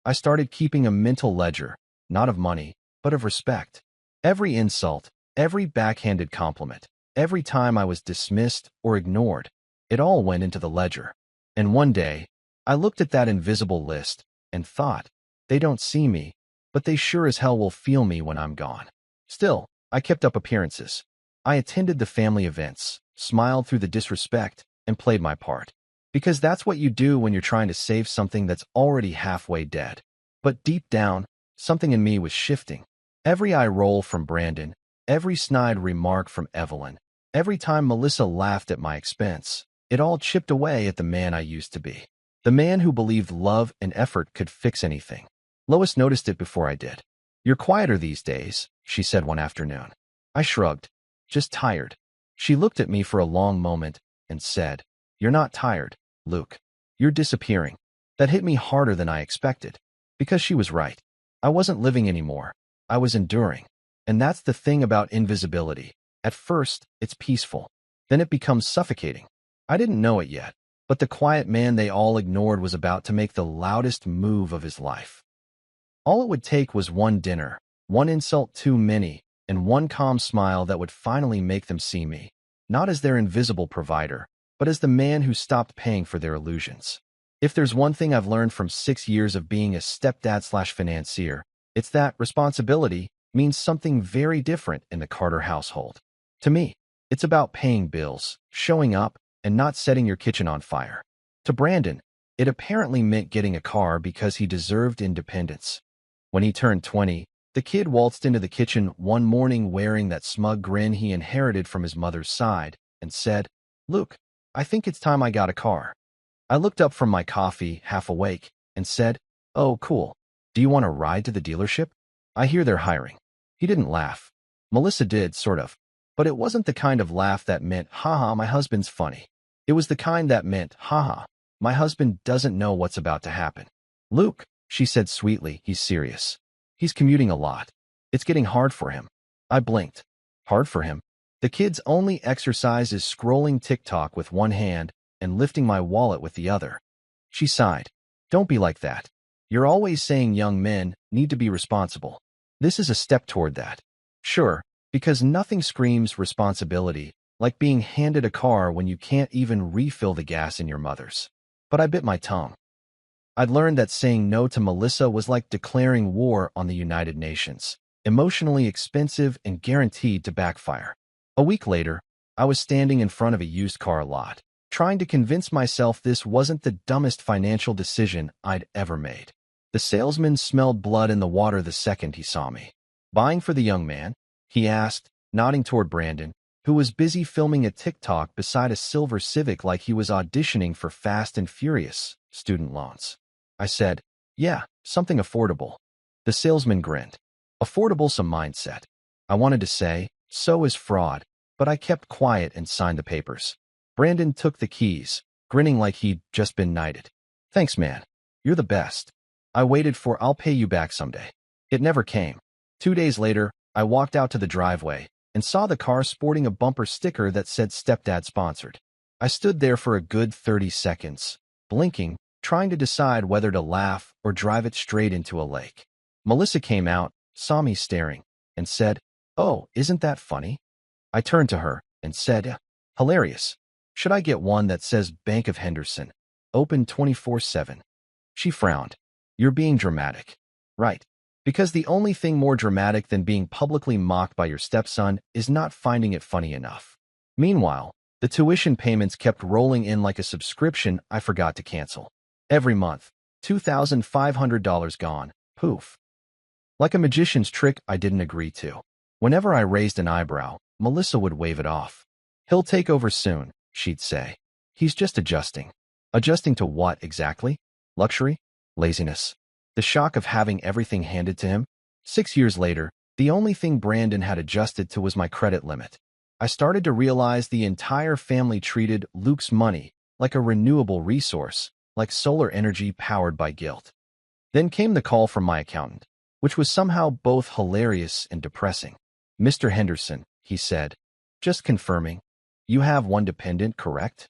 I started keeping a mental ledger, not of money, but of respect. Every insult, every backhanded compliment, every time I was dismissed or ignored, it all went into the ledger. And one day, I looked at that invisible list and thought, they don't see me, but they sure as hell will feel me when I'm gone. Still, I kept up appearances. I attended the family events, smiled through the disrespect, and played my part. Because that's what you do when you're trying to save something that's already halfway dead. But deep down, something in me was shifting. Every eye roll from Brandon, every snide remark from Evelyn, every time Melissa laughed at my expense, it all chipped away at the man I used to be. The man who believed love and effort could fix anything. Lois noticed it before I did. "You're quieter these days," she said one afternoon. I shrugged. "Just tired." She looked at me for a long moment and said, "You're not tired, Luke. You're disappearing." That hit me harder than I expected. Because she was right. I wasn't living anymore. I was enduring. And that's the thing about invisibility. At first, it's peaceful. Then it becomes suffocating. I didn't know it yet, but the quiet man they all ignored was about to make the loudest move of his life. All it would take was one dinner, one insult too many, and one calm smile that would finally make them see me, not as their invisible provider, but as the man who stopped paying for their illusions. If there's one thing I've learned from 6 years of being a stepdad/financier, it's that responsibility means something very different in the Carter household. To me, it's about paying bills, showing up, and not setting your kitchen on fire. To Brandon, it apparently meant getting a car because he deserved independence. When he turned 20, the kid waltzed into the kitchen one morning wearing that smug grin he inherited from his mother's side and said, "Luke, I think it's time I got a car." I looked up from my coffee, half awake, and said, "Oh, cool. Do you want a ride to the dealership? I hear they're hiring." He didn't laugh. Melissa did, sort of. But it wasn't the kind of laugh that meant, "Haha, my husband's funny." It was the kind that meant, "Haha, my husband doesn't know what's about to happen." "Luke," she said sweetly, "he's serious. He's commuting a lot. It's getting hard for him." I blinked. Hard for him? The kid's only exercise is scrolling TikTok with one hand and lifting my wallet with the other. She sighed. "Don't be like that. You're always saying young men need to be responsible. This is a step toward that." Sure, because nothing screams responsibility like being handed a car when you can't even refill the gas in your mother's. But I bit my tongue. I'd learned that saying no to Melissa was like declaring war on the United Nations, emotionally expensive and guaranteed to backfire. A week later, I was standing in front of a used car lot, trying to convince myself this wasn't the dumbest financial decision I'd ever made. The salesman smelled blood in the water the second he saw me. "Buying for the young man?" he asked, nodding toward Brandon, who was busy filming a TikTok beside a silver Civic like he was auditioning for Fast and Furious student loans. I said, "Yeah, something affordable." The salesman grinned. "Affordable's a mindset." I wanted to say, "So is fraud," but I kept quiet and signed the papers. Brandon took the keys, grinning like he'd just been knighted. "Thanks, man. You're the best." I waited for "I'll pay you back someday." It never came. 2 days later, I walked out to the driveway and saw the car sporting a bumper sticker that said "Stepdad Sponsored." I stood there for a good 30 seconds, blinking, trying to decide whether to laugh or drive it straight into a lake. Melissa came out, saw me staring, and said, "Oh, isn't that funny?" I turned to her and said, "Hilarious. Should I get one that says Bank of Henderson, open 24/7? She frowned. "You're being dramatic." "Right. Because the only thing more dramatic than being publicly mocked by your stepson is not finding it funny enough." Meanwhile, the tuition payments kept rolling in like a subscription I forgot to cancel. Every month, $2,500 gone. Poof. Like a magician's trick I didn't agree to. Whenever I raised an eyebrow, Melissa would wave it off. "He'll take over soon," she'd say. "He's just adjusting." Adjusting to what exactly? Luxury? Laziness? The shock of having everything handed to him? 6 years later, the only thing Brandon had adjusted to was my credit limit. I started to realize the entire family treated Luke's money like a renewable resource, like solar energy powered by guilt. Then came the call from my accountant, which was somehow both hilarious and depressing. "Mr. Henderson," he said, "just confirming, you have one dependent, correct?"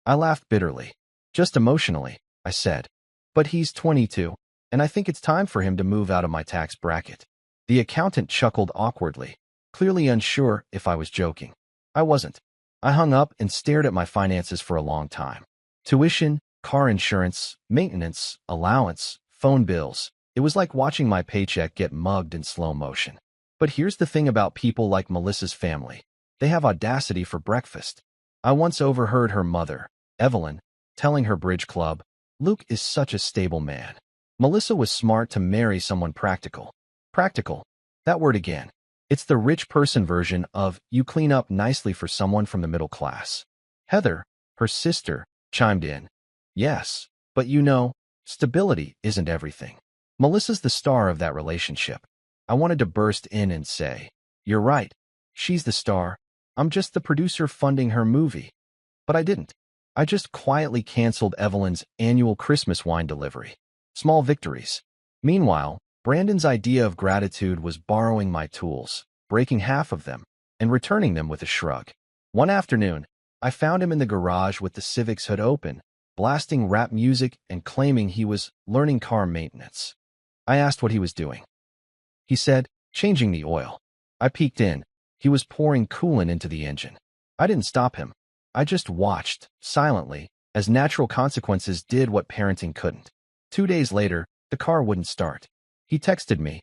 I laughed bitterly. "Just emotionally," I said. "But he's 22, and I think it's time for him to move out of my tax bracket." The accountant chuckled awkwardly, clearly unsure if I was joking. I wasn't. I hung up and stared at my finances for a long time. Tuition, car insurance, maintenance, allowance, phone bills. It was like watching my paycheck get mugged in slow motion. But here's the thing about people like Melissa's family. They have audacity for breakfast. I once overheard her mother, Evelyn, telling her bridge club, "Luke is such a stable man." Melissa was smart to marry someone practical. Practical. That word again. It's the rich person version of "you clean up nicely for someone from the middle class." Heather, her sister, chimed in. "Yes, but stability isn't everything." Melissa's the star of that relationship. I wanted to burst in and say, "You're right. She's the star. I'm just the producer funding her movie." But I didn't. I just quietly canceled Evelyn's annual Christmas wine delivery. Small victories. Meanwhile, Brandon's idea of gratitude was borrowing my tools, breaking half of them, and returning them with a shrug. One afternoon, I found him in the garage with the Civic's hood open, blasting rap music and claiming he was learning car maintenance. I asked what he was doing. He said, "Changing the oil." I peeked in. He was pouring coolant into the engine. I didn't stop him. I just watched, silently, as natural consequences did what parenting couldn't. 2 days later, the car wouldn't start. He texted me,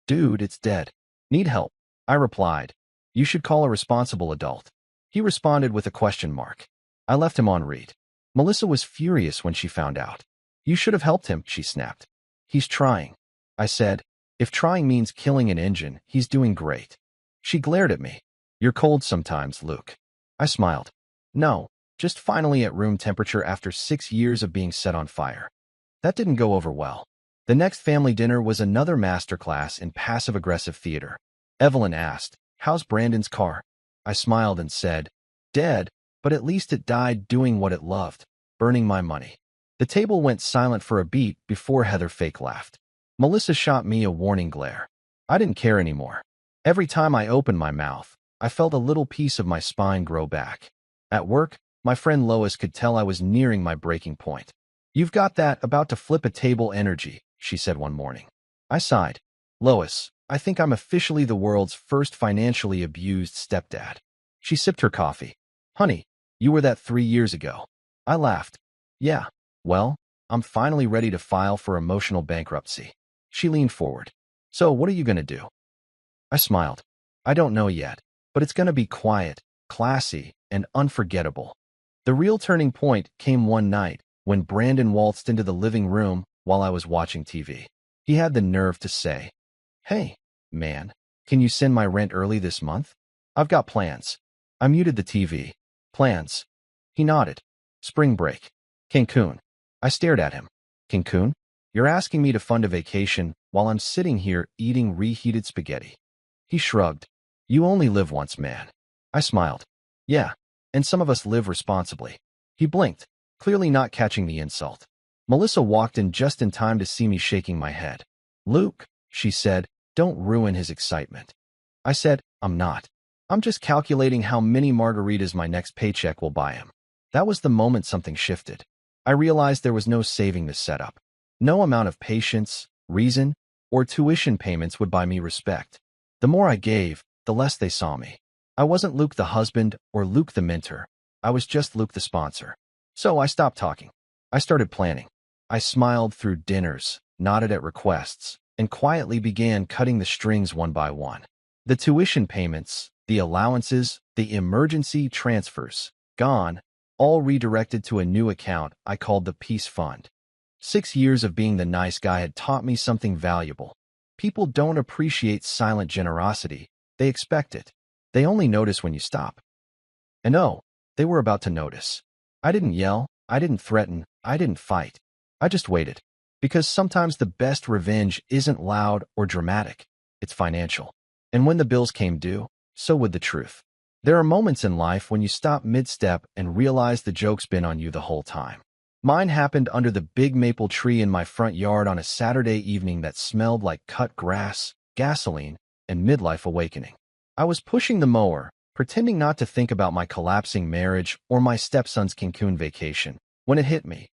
"Dude, it's dead. Need help?" I replied, "You should call a responsible adult." He responded with a question mark. I left him on read. Melissa was furious when she found out. "You should have helped him," she snapped. "He's trying." I said, "If trying means killing an engine, he's doing great." She glared at me. "You're cold sometimes, Luke." I smiled. "No, just finally at room temperature after 6 years of being set on fire." That didn't go over well. The next family dinner was another masterclass in passive-aggressive theater. Evelyn asked, "How's Brandon's car?" I smiled and said, "Dead, but at least it died doing what it loved, burning my money." The table went silent for a beat before Heather fake laughed. Melissa shot me a warning glare. I didn't care anymore. Every time I opened my mouth, I felt a little piece of my spine grow back. At work, my friend Lois could tell I was nearing my breaking point. "You've got that about to flip a table energy," she said one morning. I sighed. "Lois, I think I'm officially the world's first financially abused stepdad." She sipped her coffee. "Honey, you were that 3 years ago." I laughed. "Yeah, well, I'm finally ready to file for emotional bankruptcy." She leaned forward. "So what are you going to do?" I smiled. "I don't know yet, but it's going to be quiet, classy, and unforgettable." The real turning point came one night when Brandon waltzed into the living room while I was watching TV. He had the nerve to say, "Hey, man, can you send my rent early this month? I've got plans." I muted the TV. "Plans?" He nodded. "Spring break. Cancun." I stared at him. "Cancun? You're asking me to fund a vacation while I'm sitting here eating reheated spaghetti." He shrugged. "You only live once, man." I smiled. "Yeah, and some of us live responsibly." He blinked, clearly not catching the insult. Melissa walked in just in time to see me shaking my head. "Luke," she said, "don't ruin his excitement." I said, "I'm not. I'm just calculating how many margaritas my next paycheck will buy him." That was the moment something shifted. I realized there was no saving this setup. No amount of patience, reason, or tuition payments would buy me respect. The more I gave, the less they saw me. I wasn't Luke the husband or Luke the mentor. I was just Luke the sponsor. So I stopped talking. I started planning. I smiled through dinners, nodded at requests, and quietly began cutting the strings one by one. The tuition payments, the allowances, the emergency transfers, gone, all redirected to a new account I called the Peace Fund. 6 years of being the nice guy had taught me something valuable. People don't appreciate silent generosity. They expect it. They only notice when you stop. And oh, they were about to notice. I didn't yell. I didn't threaten. I didn't fight. I just waited. Because sometimes the best revenge isn't loud or dramatic. It's financial. And when the bills came due, so would the truth. There are moments in life when you stop mid-step and realize the joke's been on you the whole time. Mine happened under the big maple tree in my front yard on a Saturday evening that smelled like cut grass, gasoline, and midlife awakening. I was pushing the mower, pretending not to think about my collapsing marriage or my stepson's Cancun vacation, when it hit me.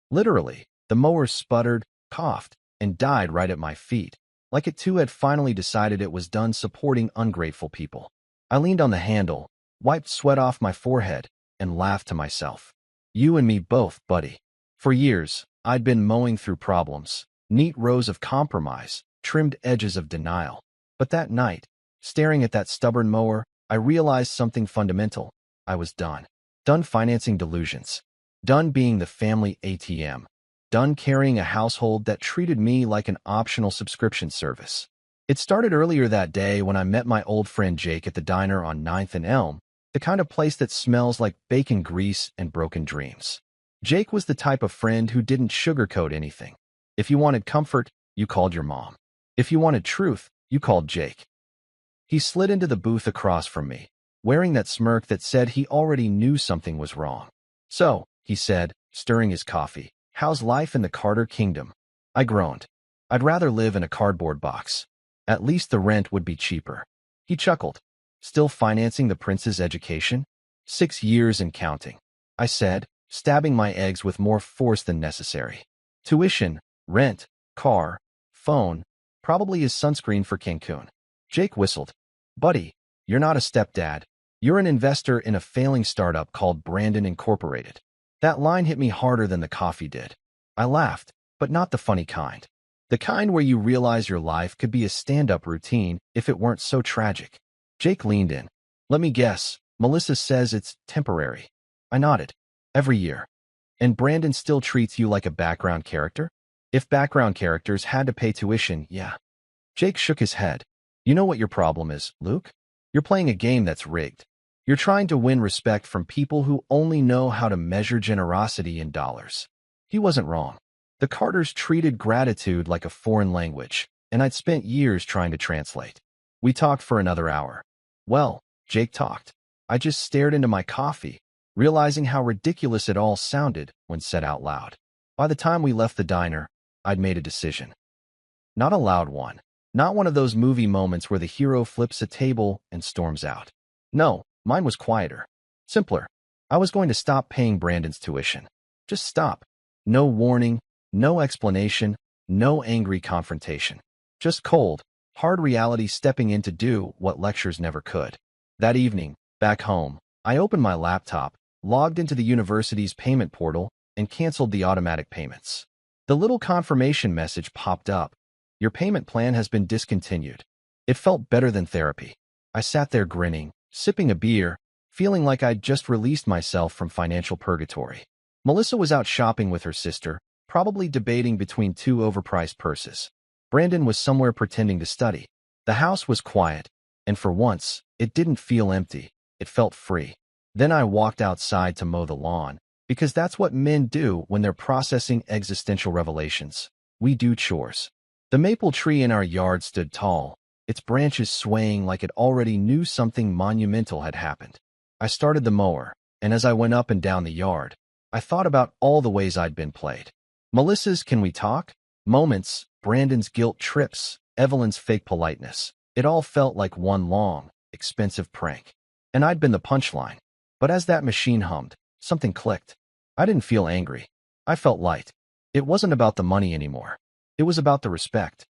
Literally, the mower sputtered, coughed, and died right at my feet, like it too had finally decided it was done supporting ungrateful people. I leaned on the handle, wiped sweat off my forehead, and laughed to myself. You and me both, buddy. For years, I'd been mowing through problems, neat rows of compromise, trimmed edges of denial. But that night, staring at that stubborn mower, I realized something fundamental. I was done. Done financing delusions. Done being the family ATM. Done carrying a household that treated me like an optional subscription service. It started earlier that day when I met my old friend Jake at the diner on 9th and Elm, the kind of place that smells like bacon grease and broken dreams. Jake was the type of friend who didn't sugarcoat anything. If you wanted comfort, you called your mom. If you wanted truth, you called Jake. He slid into the booth across from me, wearing that smirk that said he already knew something was wrong. So, he said, stirring his coffee, how's life in the Carter Kingdom? I groaned. I'd rather live in a cardboard box. At least the rent would be cheaper. He chuckled. Still financing the prince's education? 6 years and counting, I said, stabbing my eggs with more force than necessary. Tuition, rent, car, phone, probably his sunscreen for Cancun. Jake whistled. Buddy, you're not a stepdad. You're an investor in a failing startup called Brandon Incorporated. That line hit me harder than the coffee did. I laughed, but not the funny kind. The kind where you realize your life could be a stand-up routine if it weren't so tragic. Jake leaned in. Let me guess, Melissa says it's temporary. I nodded. Every year. And Brandon still treats you like a background character? If background characters had to pay tuition, yeah. Jake shook his head. You know what your problem is, Luke? You're playing a game that's rigged. You're trying to win respect from people who only know how to measure generosity in dollars. He wasn't wrong. The Carters treated gratitude like a foreign language, and I'd spent years trying to translate. We talked for another hour. Well, Jake talked. I just stared into my coffee, realizing how ridiculous it all sounded when said out loud. By the time we left the diner, I'd made a decision. Not a loud one. Not one of those movie moments where the hero flips a table and storms out. No, mine was quieter. Simpler. I was going to stop paying Brandon's tuition. Just stop. No warning, no explanation, no angry confrontation. Just cold, hard reality stepping in to do what lectures never could. That evening, back home, I opened my laptop, logged into the university's payment portal, and canceled the automatic payments. The little confirmation message popped up. Your payment plan has been discontinued. It felt better than therapy. I sat there grinning, sipping a beer, feeling like I'd just released myself from financial purgatory. Melissa was out shopping with her sister, probably debating between 2 overpriced purses. Brandon was somewhere pretending to study. The house was quiet, and for once, it didn't feel empty. It felt free. Then I walked outside to mow the lawn, because that's what men do when they're processing existential revelations. We do chores. The maple tree in our yard stood tall, its branches swaying like it already knew something monumental had happened. I started the mower, and as I went up and down the yard, I thought about all the ways I'd been played. Melissa's "Can we talk?" moments, Brandon's guilt trips, Evelyn's fake politeness. It all felt like one long, expensive prank. And I'd been the punchline. But as that machine hummed, something clicked. I didn't feel angry. I felt light. It wasn't about the money anymore. It was about the respect.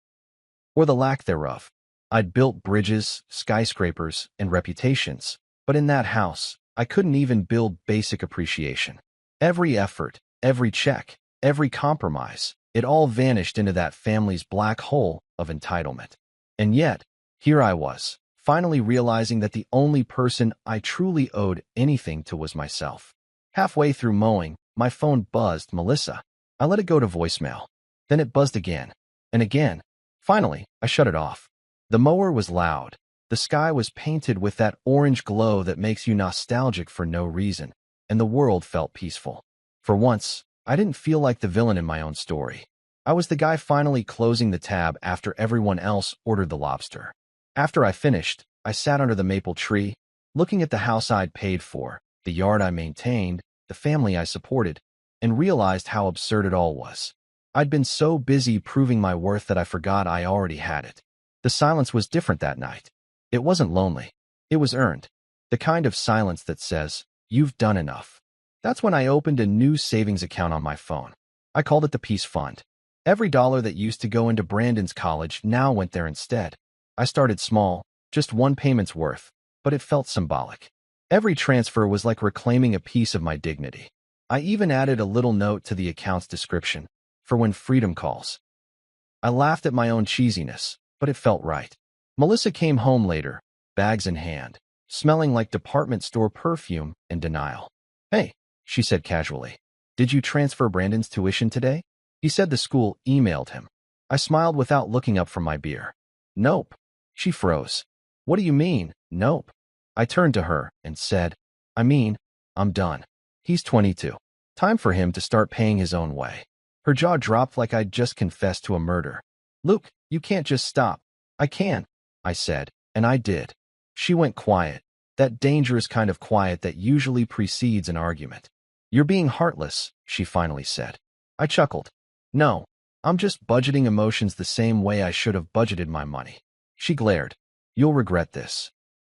Or the lack thereof. I'd built bridges, skyscrapers, and reputations, but in that house, I couldn't even build basic appreciation. Every effort, every check, every compromise, it all vanished into that family's black hole of entitlement. And yet, here I was, finally realizing that the only person I truly owed anything to was myself. Halfway through mowing, my phone buzzed, Melissa. I let it go to voicemail. Then it buzzed again, and again. Finally, I shut it off. The mower was loud. The sky was painted with that orange glow that makes you nostalgic for no reason, and the world felt peaceful. For once, I didn't feel like the villain in my own story. I was the guy finally closing the tab after everyone else ordered the lobster. After I finished, I sat under the maple tree, looking at the house I'd paid for, the yard I maintained, the family I supported. and realized how absurd it all was. I'd been so busy proving my worth that I forgot I already had it. The silence was different that night. It wasn't lonely. It was earned. The kind of silence that says, "You've done enough." That's when I opened a new savings account on my phone. I called it the Peace Fund. Every dollar that used to go into Brandon's college now went there instead. I started small, just one payment's worth, but it felt symbolic. Every transfer was like reclaiming a piece of my dignity. I even added a little note to the account's description, for when freedom calls. I laughed at my own cheesiness, but it felt right. Melissa came home later, bags in hand, smelling like department store perfume and denial. "Hey," she said casually, "did you transfer Brandon's tuition today?" He said the school emailed him. I smiled without looking up from my beer. "Nope." She froze. "What do you mean, nope?" I turned to her and said, I'm done. He's 22. Time for him to start paying his own way." Her jaw dropped like I'd just confessed to a murder. "Luke, you can't just stop." "I can," I said, and I did. She went quiet, that dangerous kind of quiet that usually precedes an argument. "You're being heartless," she finally said. I chuckled. "No, I'm just budgeting emotions the same way I should have budgeted my money." She glared. "You'll regret this."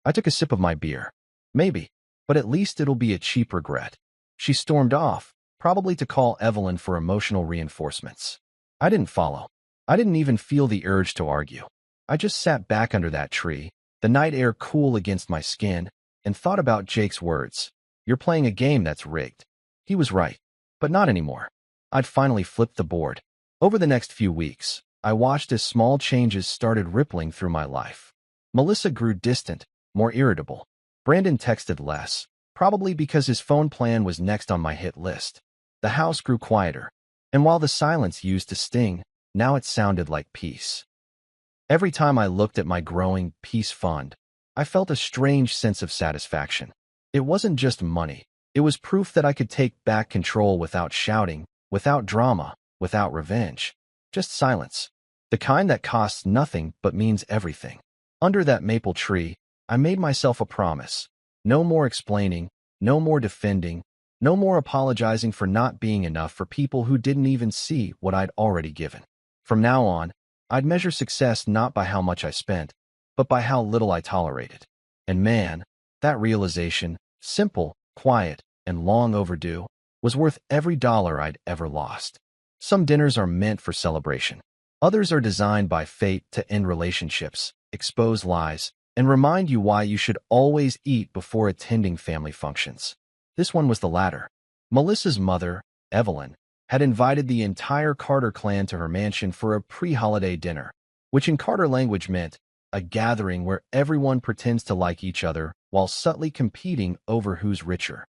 I took a sip of my beer. "Maybe, but at least it'll be a cheap regret." She stormed off, probably to call Evelyn for emotional reinforcements. I didn't follow. I didn't even feel the urge to argue. I just sat back under that tree, the night air cool against my skin, and thought about Jake's words. "You're playing a game that's rigged." He was right, but not anymore. I'd finally flipped the board. Over the next few weeks, I watched as small changes started rippling through my life. Melissa grew distant, more irritable. Brandon texted less, probably because his phone plan was next on my hit list. The house grew quieter, and while the silence used to sting, now it sounded like peace. Every time I looked at my growing peace fund, I felt a strange sense of satisfaction. It wasn't just money. It was proof that I could take back control without shouting, without drama, without revenge. Just silence. The kind that costs nothing but means everything. Under that maple tree, I made myself a promise. No more explaining, no more defending, no more apologizing for not being enough for people who didn't even see what I'd already given. From now on, I'd measure success not by how much I spent, but by how little I tolerated. And man, that realization, simple, quiet, and long overdue, was worth every dollar I'd ever lost. Some dinners are meant for celebration. Others are designed by fate to end relationships, expose lies, and remind you why you should always eat before attending family functions. This one was the latter. Melissa's mother, Evelyn, had invited the entire Carter clan to her mansion for a pre-holiday dinner, which in Carter language meant a gathering where everyone pretends to like each other while subtly competing over who's richer.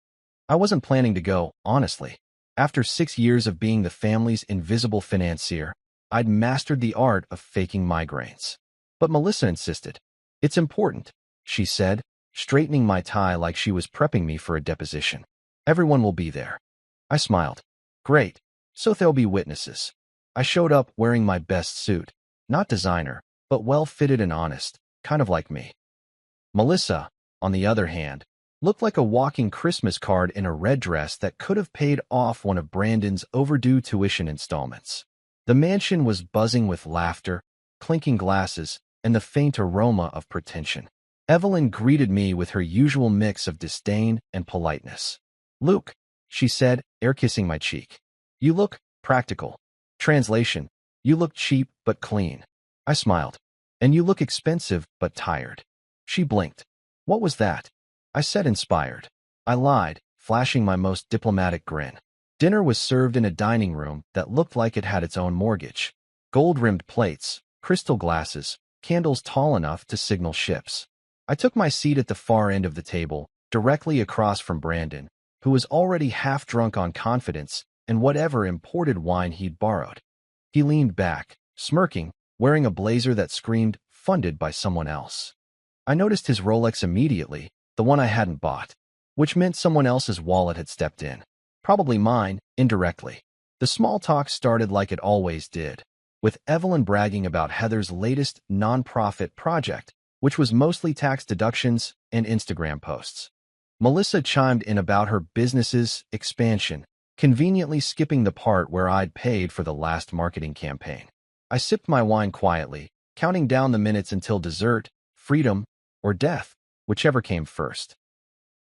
I wasn't planning to go, honestly. After 6 years of being the family's invisible financier, I'd mastered the art of faking migraines. But Melissa insisted. "It's important," she said, straightening my tie like she was prepping me for a deposition. "Everyone will be there." I smiled. "Great, so there'll be witnesses." I showed up wearing my best suit, not designer, but well-fitted and honest, kind of like me. Melissa, on the other hand, looked like a walking Christmas card in a red dress that could have paid off one of Brandon's overdue tuition installments. The mansion was buzzing with laughter, clinking glasses, and the faint aroma of pretension. Evelyn greeted me with her usual mix of disdain and politeness. "Luke," she said, air-kissing my cheek. "You look practical." Translation: "You look cheap but clean." I smiled. "And you look expensive but tired." She blinked. "What was that?" I said, inspired. I lied, flashing my most diplomatic grin. Dinner was served in a dining room that looked like it had its own mortgage. Gold-rimmed plates, crystal glasses, candles tall enough to signal ships. I took my seat at the far end of the table, directly across from Brandon, who was already half drunk on confidence and whatever imported wine he'd borrowed. He leaned back, smirking, wearing a blazer that screamed, "Funded by someone else." I noticed his Rolex immediately, the one I hadn't bought, which meant someone else's wallet had stepped in. Probably mine, indirectly. The small talk started like it always did, with Evelyn bragging about Heather's latest nonprofit project, which was mostly tax deductions and Instagram posts. Melissa chimed in about her business's expansion, conveniently skipping the part where I'd paid for the last marketing campaign. I sipped my wine quietly, counting down the minutes until dessert, freedom, or death, whichever came first.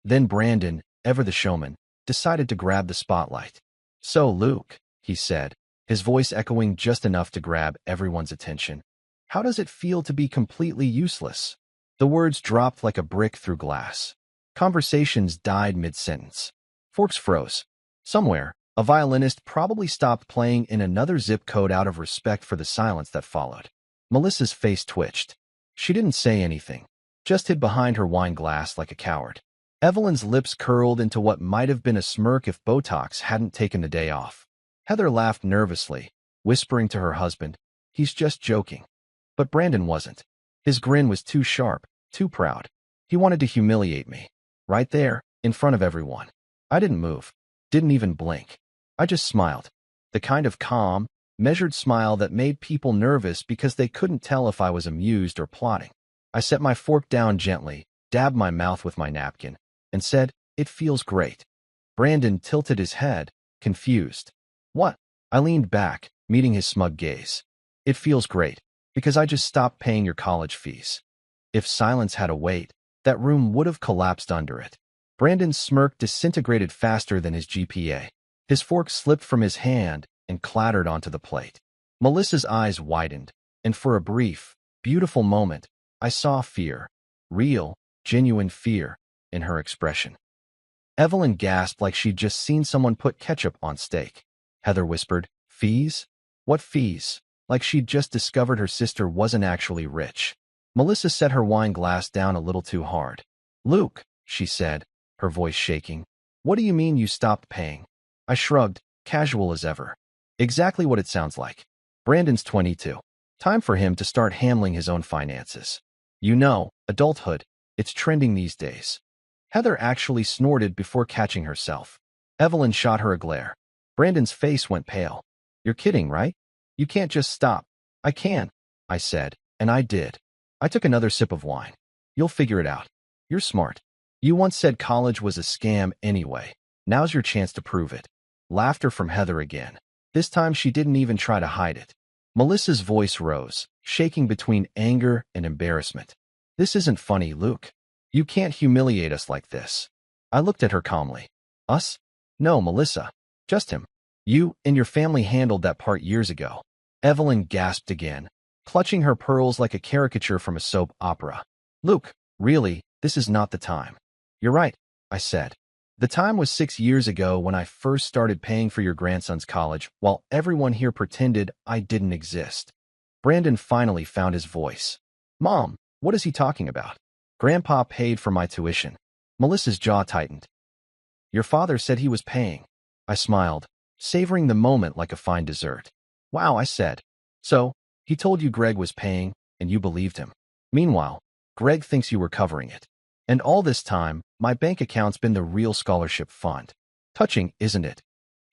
Then Brandon, ever the showman, decided to grab the spotlight. "So, Luke," he said, his voice echoing just enough to grab everyone's attention, "how does it feel to be completely useless?" The words dropped like a brick through glass. Conversations died mid-sentence. Forks froze. Somewhere, a violinist probably stopped playing in another zip code out of respect for the silence that followed. Melissa's face twitched. She didn't say anything, just hid behind her wine glass like a coward. Evelyn's lips curled into what might have been a smirk if Botox hadn't taken the day off. Heather laughed nervously, whispering to her husband, "He's just joking." But Brandon wasn't. His grin was too sharp, too proud. He wanted to humiliate me. Right there, in front of everyone. I didn't move. Didn't even blink. I just smiled. The kind of calm, measured smile that made people nervous because they couldn't tell if I was amused or plotting. I set my fork down gently, dabbed my mouth with my napkin, and said, "It feels great." Brandon tilted his head, confused. "What?" I leaned back, meeting his smug gaze. "It feels great, because I just stopped paying your college fees." If silence had a weight, that room would have collapsed under it. Brandon's smirk disintegrated faster than his GPA. His fork slipped from his hand and clattered onto the plate. Melissa's eyes widened, and for a brief, beautiful moment, I saw fear. Real, genuine fear in her expression. Evelyn gasped like she'd just seen someone put ketchup on steak. Heather whispered, "Fees? What fees?" Like she'd just discovered her sister wasn't actually rich. Melissa set her wine glass down a little too hard. "Luke," she said, her voice shaking, "what do you mean you stopped paying?" I shrugged, casual as ever. Exactly what it sounds like. Brandon's 22. Time for him to start handling his own finances. You know, adulthood, it's trending these days. Heather actually snorted before catching herself. Evelyn shot her a glare. Brandon's face went pale. "You're kidding, right? You can't just stop." "I can," I said, and I did. I took another sip of wine. "You'll figure it out. You're smart. You once said college was a scam anyway. Now's your chance to prove it." Laughter from Heather again. This time she didn't even try to hide it. Melissa's voice rose, shaking between anger and embarrassment. "This isn't funny, Luke. You can't humiliate us like this." I looked at her calmly. "Us? No, Melissa. Just him. You and your family handled that part years ago." Evelyn gasped again, clutching her pearls like a caricature from a soap opera. "Luke, really, this is not the time." "You're right," I said. "The time was 6 years ago when I first started paying for your grandson's college while everyone here pretended I didn't exist." Brandon finally found his voice. "Mom, what is he talking about?" "Grandpa paid for my tuition." Melissa's jaw tightened. "Your father said he was paying." I smiled, savoring the moment like a fine dessert. "Wow," I said. "So, he told you Greg was paying, and you believed him. Meanwhile, Greg thinks you were covering it. And all this time, my bank account's been the real scholarship fund." Touching, isn't it?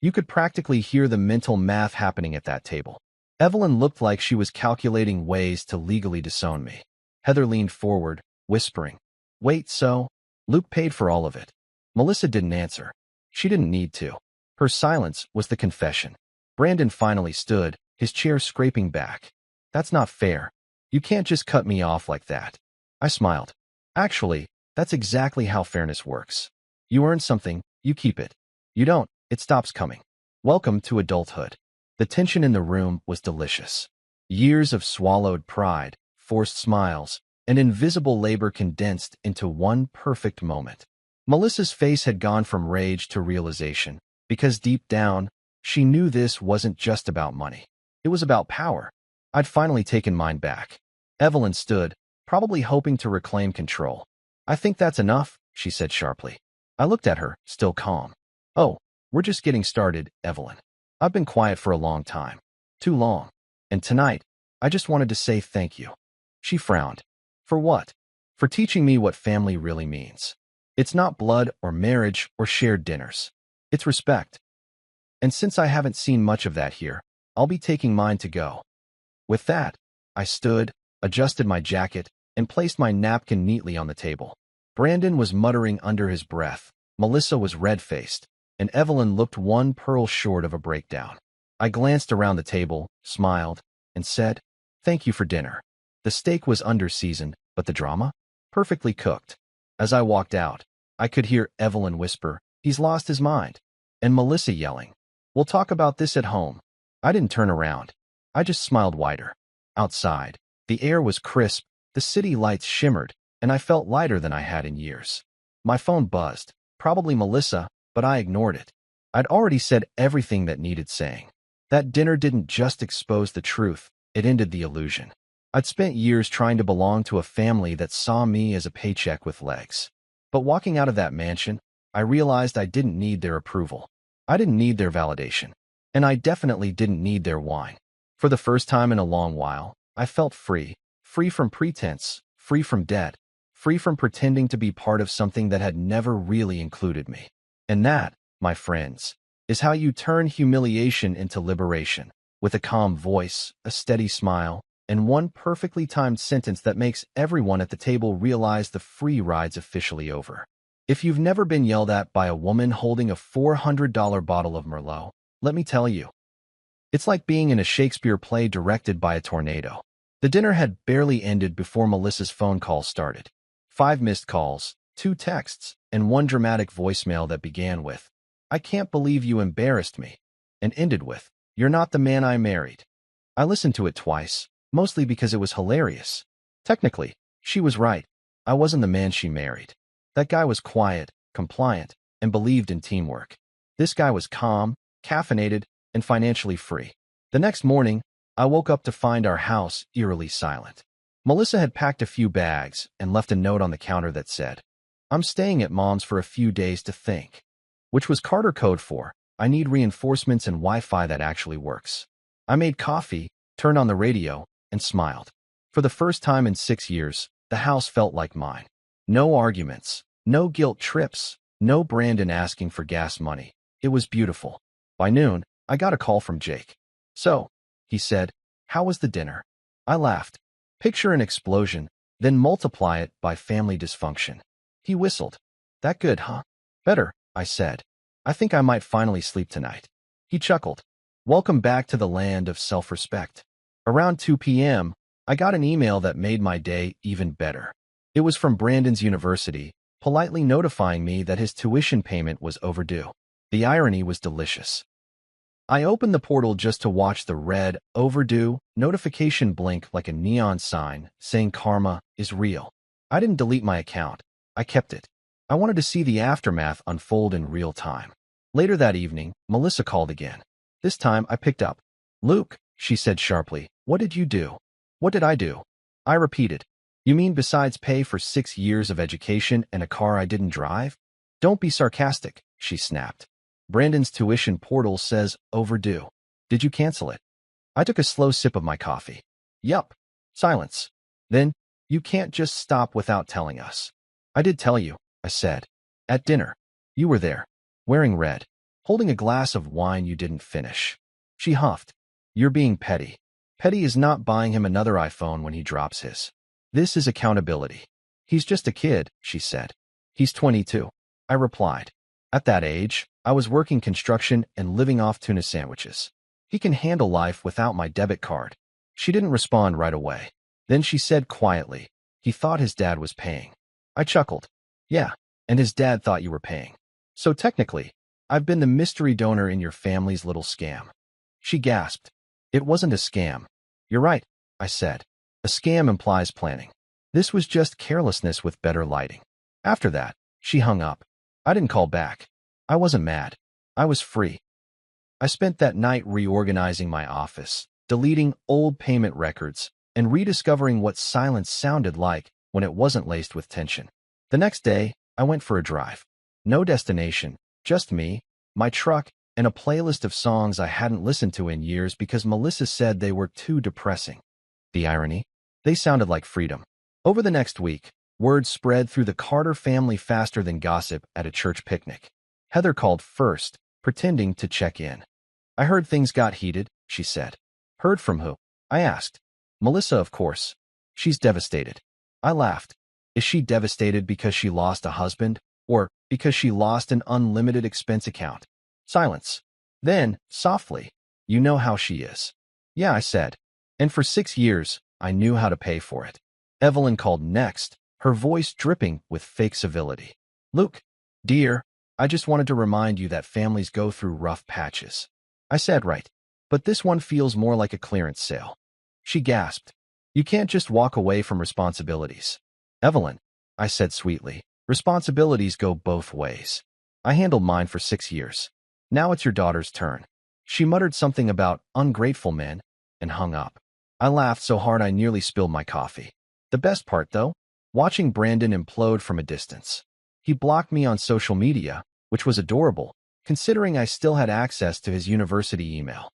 You could practically hear the mental math happening at that table. Evelyn looked like she was calculating ways to legally disown me. Heather leaned forward, whispering, "Wait, so? Luke paid for all of it." Melissa didn't answer. She didn't need to. Her silence was the confession. Brandon finally stood, his chair scraping back. "That's not fair. You can't just cut me off like that." I smiled. "Actually, that's exactly how fairness works. You earn something, you keep it. You don't, it stops coming. Welcome to adulthood." The tension in the room was delicious. Years of swallowed pride, forced smiles, and invisible labor condensed into one perfect moment. Melissa's face had gone from rage to realization, because deep down, she knew this wasn't just about money. It was about power. I'd finally taken mine back. Evelyn stood, probably hoping to reclaim control. "I think that's enough," she said sharply. I looked at her, still calm. "Oh, we're just getting started, Evelyn. I've been quiet for a long time. Too long. And tonight, I just wanted to say thank you." She frowned. "For what?" "For teaching me what family really means. It's not blood or marriage or shared dinners. It's respect. And since I haven't seen much of that here, I'll be taking mine to go." With that, I stood, adjusted my jacket, and placed my napkin neatly on the table. Brandon was muttering under his breath. Melissa was red-faced. and Evelyn looked one pearl short of a breakdown. I glanced around the table, smiled, and said, "Thank you for dinner." The steak was under-seasoned, but the drama? Perfectly cooked. As I walked out, I could hear Evelyn whisper, "He's lost his mind," and Melissa yelling, "We'll talk about this at home." I didn't turn around. I just smiled wider. Outside, the air was crisp, the city lights shimmered, and I felt lighter than I had in years. My phone buzzed. Probably Melissa, but I ignored it. I'd already said everything that needed saying. That dinner didn't just expose the truth, it ended the illusion. I'd spent years trying to belong to a family that saw me as a paycheck with legs. But walking out of that mansion, I realized I didn't need their approval. I didn't need their validation. And I definitely didn't need their wine. For the first time in a long while, I felt free. Free from pretense, free from debt, free from pretending to be part of something that had never really included me. And that, my friends, is how you turn humiliation into liberation, with a calm voice, a steady smile, and one perfectly timed sentence that makes everyone at the table realize the free ride's officially over. If you've never been yelled at by a woman holding a $400 bottle of Merlot, let me tell you, it's like being in a Shakespeare play directed by a tornado. The dinner had barely ended before Melissa's phone call started. 5 missed calls, 2 texts, and 1 dramatic voicemail that began with, "I can't believe you embarrassed me," and ended with, "You're not the man I married." I listened to it twice, mostly because it was hilarious. Technically, she was right. I wasn't the man she married. That guy was quiet, compliant, and believed in teamwork. This guy was calm, caffeinated, and financially free. The next morning, I woke up to find our house eerily silent. Melissa had packed a few bags and left a note on the counter that said, "I'm staying at Mom's for a few days to think," which was Carter code for, "I need reinforcements and Wi-Fi that actually works." I made coffee, turned on the radio, and smiled. For the first time in 6 years, the house felt like mine. No arguments, no guilt trips, no Brandon asking for gas money. It was beautiful. By noon, I got a call from Jake. "So," he said, "how was the dinner?" I laughed. Picture an explosion, then multiply it by family dysfunction. He whistled. "That good, huh?" "Better," I said. "I think I might finally sleep tonight." He chuckled. "Welcome back to the land of self-respect." Around 2 p.m., I got an email that made my day even better. It was from Brandon's university, politely notifying me that his tuition payment was overdue. The irony was delicious. I opened the portal just to watch the red, overdue, notification blink like a neon sign saying karma is real. I didn't delete my account. I kept it. I wanted to see the aftermath unfold in real time. Later that evening, Melissa called again. This time, I picked up. "Luke," she said sharply, "what did you do?" "What did I do?" I repeated. "You mean besides pay for 6 years of education and a car I didn't drive?" "Don't be sarcastic," she snapped. "Brandon's tuition portal says overdue. Did you cancel it?" I took a slow sip of my coffee. "Yup." Silence. Then, "You can't just stop without telling us." "I did tell you," I said. "At dinner. You were there. Wearing red. Holding a glass of wine you didn't finish." She huffed. "You're being petty. Petty is not buying him another iPhone when he drops his. This is accountability." "He's just a kid," she said. "He's 22. I replied. "At that age, I was working construction and living off tuna sandwiches. He can handle life without my debit card." She didn't respond right away. Then she said quietly, "He thought his dad was paying." I chuckled. "Yeah, and his dad thought you were paying. So technically, I've been the mystery donor in your family's little scam." She gasped. "It wasn't a scam." "You're right," I said. "A scam implies planning. This was just carelessness with better lighting." After that, she hung up. I didn't call back. I wasn't mad. I was free. I spent that night reorganizing my office, deleting old payment records, and rediscovering what silence sounded like when it wasn't laced with tension. The next day, I went for a drive. No destination, just me, my truck, and a playlist of songs I hadn't listened to in years because Melissa said they were too depressing. The irony? They sounded like freedom. Over the next week, word spread through the Carter family faster than gossip at a church picnic. Heather called first, pretending to check in. "I heard things got heated," she said. "Heard from who?" I asked. "Melissa, of course. She's devastated." I laughed. "Is she devastated because she lost a husband, Or because she lost an unlimited expense account. Silence. Then, softly, you know how she is. Yeah, I said. And for 6 years, I knew how to pay for it. Evelyn called next, her voice dripping with fake civility. Luke, dear, I just wanted to remind you that families go through rough patches. I said, right. But this one feels more like a clearance sale. She gasped. You can't just walk away from responsibilities. Evelyn, I said sweetly, responsibilities go both ways. I handled mine for 6 years. Now it's your daughter's turn. She muttered something about ungrateful men and hung up. I laughed so hard I nearly spilled my coffee. The best part, though, watching Brandon implode from a distance. He blocked me on social media, which was adorable, considering I still had access to his university email.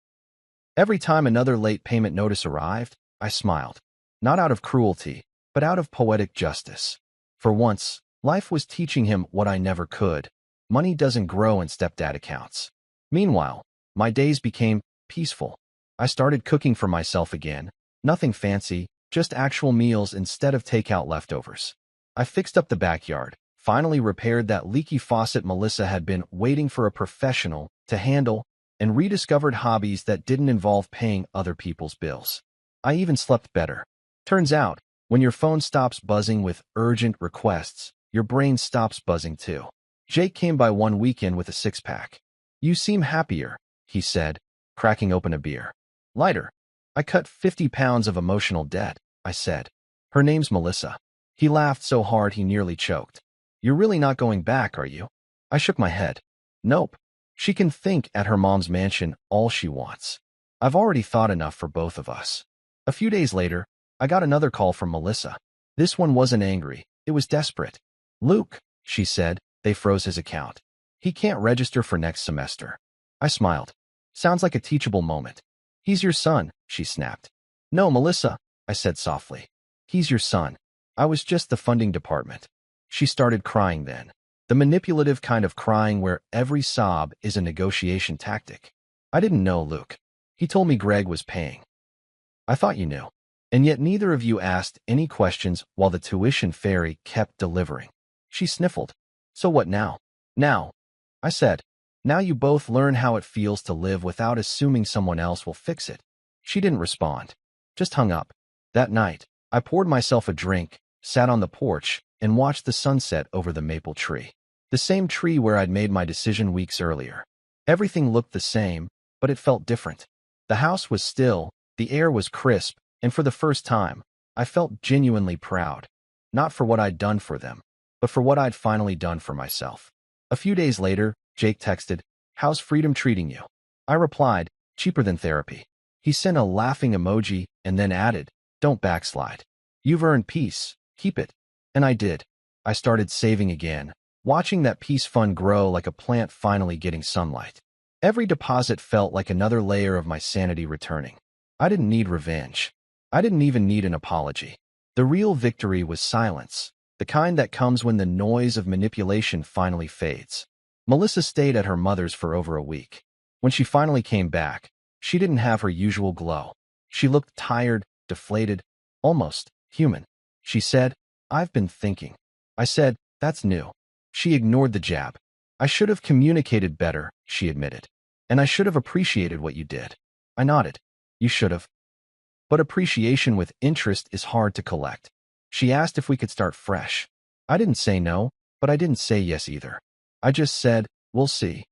Every time another late payment notice arrived, I smiled. Not out of cruelty, but out of poetic justice. For once, life was teaching him what I never could. Money doesn't grow in stepdad accounts. Meanwhile, my days became peaceful. I started cooking for myself again. Nothing fancy, just actual meals instead of takeout leftovers. I fixed up the backyard, finally repaired that leaky faucet Melissa had been waiting for a professional to handle, and rediscovered hobbies that didn't involve paying other people's bills. I even slept better. Turns out, when your phone stops buzzing with urgent requests, your brain stops buzzing too. Jake came by one weekend with a six-pack. You seem happier, he said, cracking open a beer. Lighter. I cut 50 pounds of emotional debt, I said. Her name's Melissa. He laughed so hard he nearly choked. You're really not going back, are you? I shook my head. Nope. She can think at her mom's mansion all she wants. I've already thought enough for both of us. A few days later, I got another call from Melissa. This one wasn't angry. It was desperate. Luke, she said, they froze his account. He can't register for next semester. I smiled. Sounds like a teachable moment. He's your son, she snapped. No, Melissa, I said softly. He's your son. I was just the funding department. She started crying then. The manipulative kind of crying where every sob is a negotiation tactic. I didn't know, Luke. He told me Greg was paying. I thought you knew. And yet neither of you asked any questions while the tuition fairy kept delivering. She sniffled. So what now? Now, I said. Now you both learn how it feels to live without assuming someone else will fix it. She didn't respond. Just hung up. That night, I poured myself a drink, sat on the porch, and watched the sunset over the maple tree. The same tree where I'd made my decision weeks earlier. Everything looked the same, but it felt different. The house was still, the air was crisp, and for the first time, I felt genuinely proud. Not for what I'd done for them, but for what I'd finally done for myself. A few days later, Jake texted, "How's freedom treating you?" I replied, "Cheaper than therapy." He sent a laughing emoji and then added, "Don't backslide. You've earned peace. Keep it." And I did. I started saving again, watching that peace fund grow like a plant finally getting sunlight. Every deposit felt like another layer of my sanity returning. I didn't need revenge. I didn't even need an apology. The real victory was silence, the kind that comes when the noise of manipulation finally fades. Melissa stayed at her mother's for over a week. When she finally came back, she didn't have her usual glow. She looked tired, deflated, almost human. She said, "I've been thinking." I said, "That's new." She ignored the jab. "I should have communicated better," she admitted. "And I should have appreciated what you did." I nodded. "You should have." But appreciation with interest is hard to collect. She asked if we could start fresh. I didn't say no, but I didn't say yes either. I just said, "We'll see."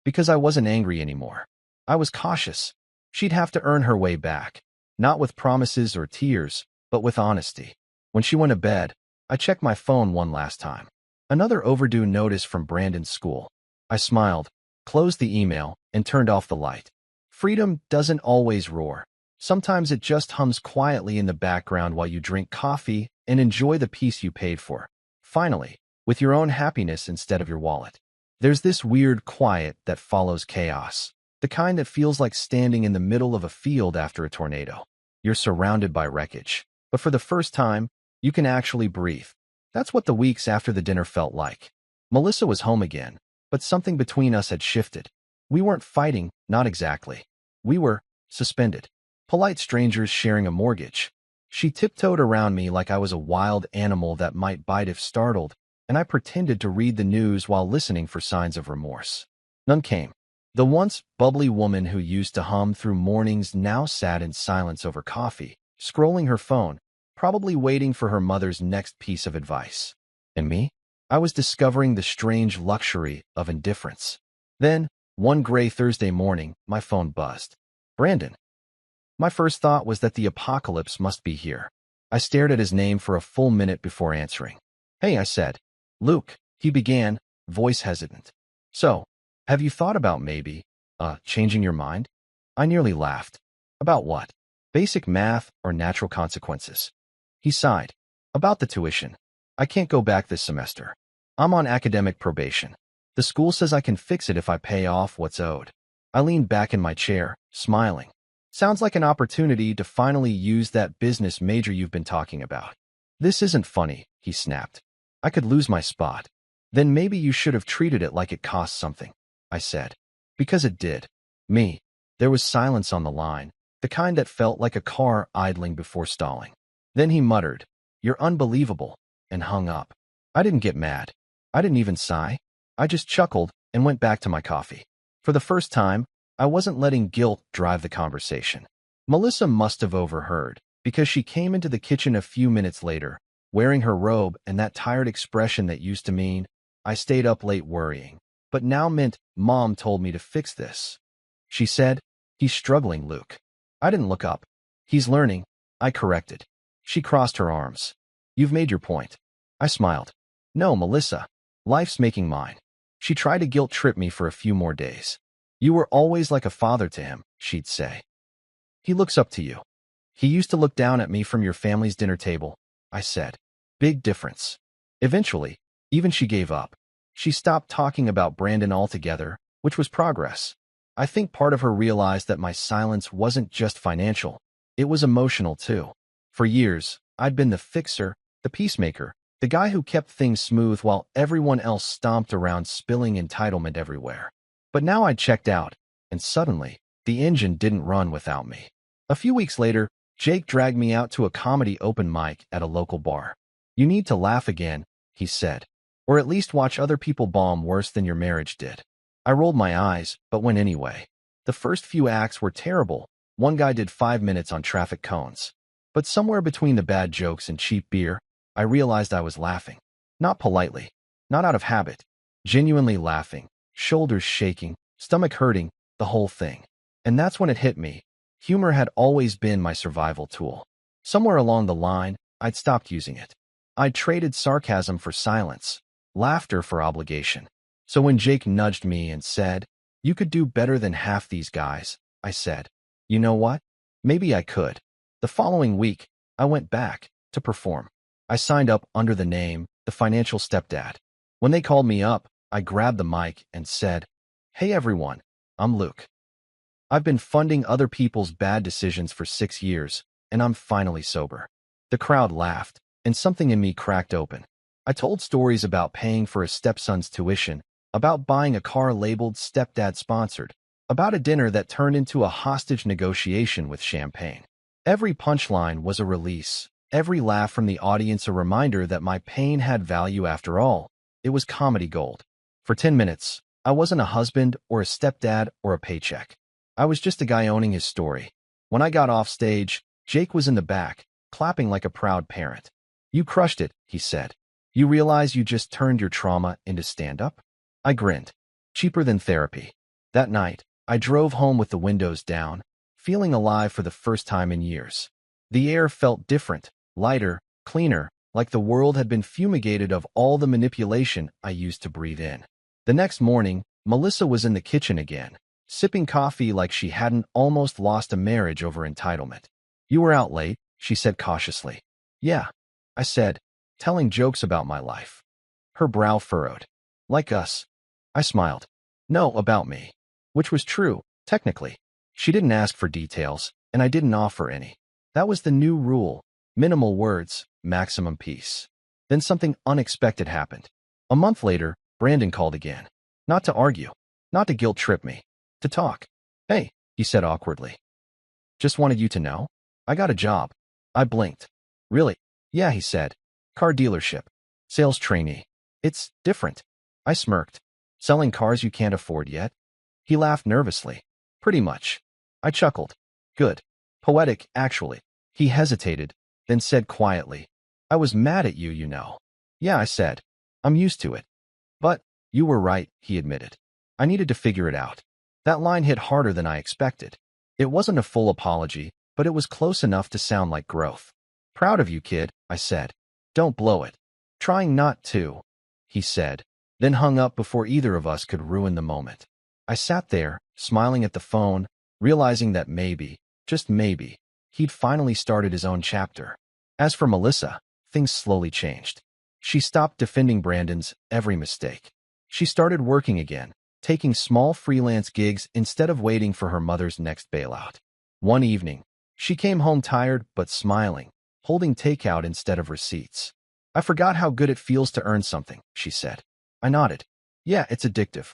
Because I wasn't angry anymore. I was cautious. She'd have to earn her way back. Not with promises or tears, but with honesty. When she went to bed, I checked my phone one last time. Another overdue notice from Brandon's school. I smiled, closed the email, and turned off the light. Freedom doesn't always roar. Sometimes it just hums quietly in the background while you drink coffee and enjoy the peace you paid for. Finally, with your own happiness instead of your wallet. There's this weird quiet that follows chaos. The kind that feels like standing in the middle of a field after a tornado. You're surrounded by wreckage. But for the first time, you can actually breathe. That's what the weeks after the dinner felt like. Melissa was home again, but something between us had shifted. We weren't fighting, not exactly. We were suspended. Polite strangers sharing a mortgage. She tiptoed around me like I was a wild animal that might bite if startled, and I pretended to read the news while listening for signs of remorse. None came. The once bubbly woman who used to hum through mornings now sat in silence over coffee, scrolling her phone, probably waiting for her mother's next piece of advice. And me? I was discovering the strange luxury of indifference. Then, one gray Thursday morning, my phone buzzed. Brandon. My first thought was that the apocalypse must be here. I stared at his name for a full minute before answering. Hey, I said. Luke, he began, voice hesitant. So, have you thought about maybe, changing your mind? I nearly laughed. About what? Basic math or natural consequences? He sighed. About the tuition. I can't go back this semester. I'm on academic probation. The school says I can fix it if I pay off what's owed. I leaned back in my chair, smiling. Sounds like an opportunity to finally use that business major you've been talking about. This isn't funny, he snapped. I could lose my spot. Then maybe you should have treated it like it cost something, I said. Because it did. Me. There was silence on the line, the kind that felt like a car idling before stalling. Then he muttered, You're unbelievable, and hung up. I didn't get mad. I didn't even sigh. I just chuckled and went back to my coffee. For the first time, I wasn't letting guilt drive the conversation. Melissa must have overheard, because she came into the kitchen a few minutes later, wearing her robe and that tired expression that used to mean, I stayed up late worrying, but now meant, Mom told me to fix this. She said, He's struggling, Luke. I didn't look up. He's learning, I corrected. She crossed her arms. You've made your point. I smiled. No, Melissa. Life's making mine. She tried to guilt-trip me for a few more days. You were always like a father to him, she'd say. He looks up to you. He used to look down at me from your family's dinner table, I said. Big difference. Eventually, even she gave up. She stopped talking about Brandon altogether, which was progress. I think part of her realized that my silence wasn't just financial. It was emotional, too. For years, I'd been the fixer, the peacemaker, the guy who kept things smooth while everyone else stomped around spilling entitlement everywhere. But now I'd checked out, and suddenly, the engine didn't run without me. A few weeks later, Jake dragged me out to a comedy open mic at a local bar. You need to laugh again, he said, or at least watch other people bomb worse than your marriage did. I rolled my eyes, but went anyway. The first few acts were terrible. One guy did 5 minutes on traffic cones. But somewhere between the bad jokes and cheap beer, I realized I was laughing. Not politely, not out of habit, genuinely laughing, shoulders shaking, stomach hurting, the whole thing. And that's when it hit me. Humor had always been my survival tool. Somewhere along the line, I'd stopped using it. I'd traded sarcasm for silence, laughter for obligation. So when Jake nudged me and said, You could do better than half these guys, I said, You know what? Maybe I could. The following week, I went back to perform. I signed up under the name, The Financial Stepdad. When they called me up, I grabbed the mic and said, Hey everyone, I'm Luke. I've been funding other people's bad decisions for 6 years, and I'm finally sober. The crowd laughed, and something in me cracked open. I told stories about paying for a stepson's tuition, about buying a car labeled Stepdad Sponsored, about a dinner that turned into a hostage negotiation with champagne. Every punchline was a release. Every laugh from the audience a reminder that my pain had value after all. It was comedy gold. For 10 minutes, I wasn't a husband or a stepdad or a paycheck. I was just a guy owning his story. When I got off stage, Jake was in the back, clapping like a proud parent. You crushed it, he said. You realize you just turned your trauma into stand-up? I grinned. Cheaper than therapy. That night, I drove home with the windows down, feeling alive for the first time in years. The air felt different. Lighter, cleaner, like the world had been fumigated of all the manipulation I used to breathe in. The next morning, Melissa was in the kitchen again, sipping coffee like she hadn't almost lost a marriage over entitlement. You were out late, she said cautiously. Yeah, I said, telling jokes about my life. Her brow furrowed. Like us. I smiled. No, about me. Which was true, technically. She didn't ask for details, and I didn't offer any. That was the new rule. Minimal words, maximum peace. Then something unexpected happened. A month later, Brandon called again. Not to argue. Not to guilt-trip me. To talk. Hey, he said awkwardly. Just wanted you to know. I got a job. I blinked. Really? Yeah, he said. Car dealership. Sales trainee. It's different. I smirked. Selling cars you can't afford yet? He laughed nervously. Pretty much. I chuckled. Good. Poetic, actually. He hesitated, then said quietly, I was mad at you, you know. Yeah, I said. I'm used to it. But, you were right, he admitted. I needed to figure it out. That line hit harder than I expected. It wasn't a full apology, but it was close enough to sound like growth. Proud of you, kid, I said. Don't blow it. Trying not to, he said, then hung up before either of us could ruin the moment. I sat there, smiling at the phone, realizing that maybe, just maybe, he'd finally started his own chapter. As for Melissa, things slowly changed. She stopped defending Brandon's every mistake. She started working again, taking small freelance gigs instead of waiting for her mother's next bailout. One evening, she came home tired but smiling, holding takeout instead of receipts. I forgot how good it feels to earn something, she said. I nodded. Yeah, it's addictive.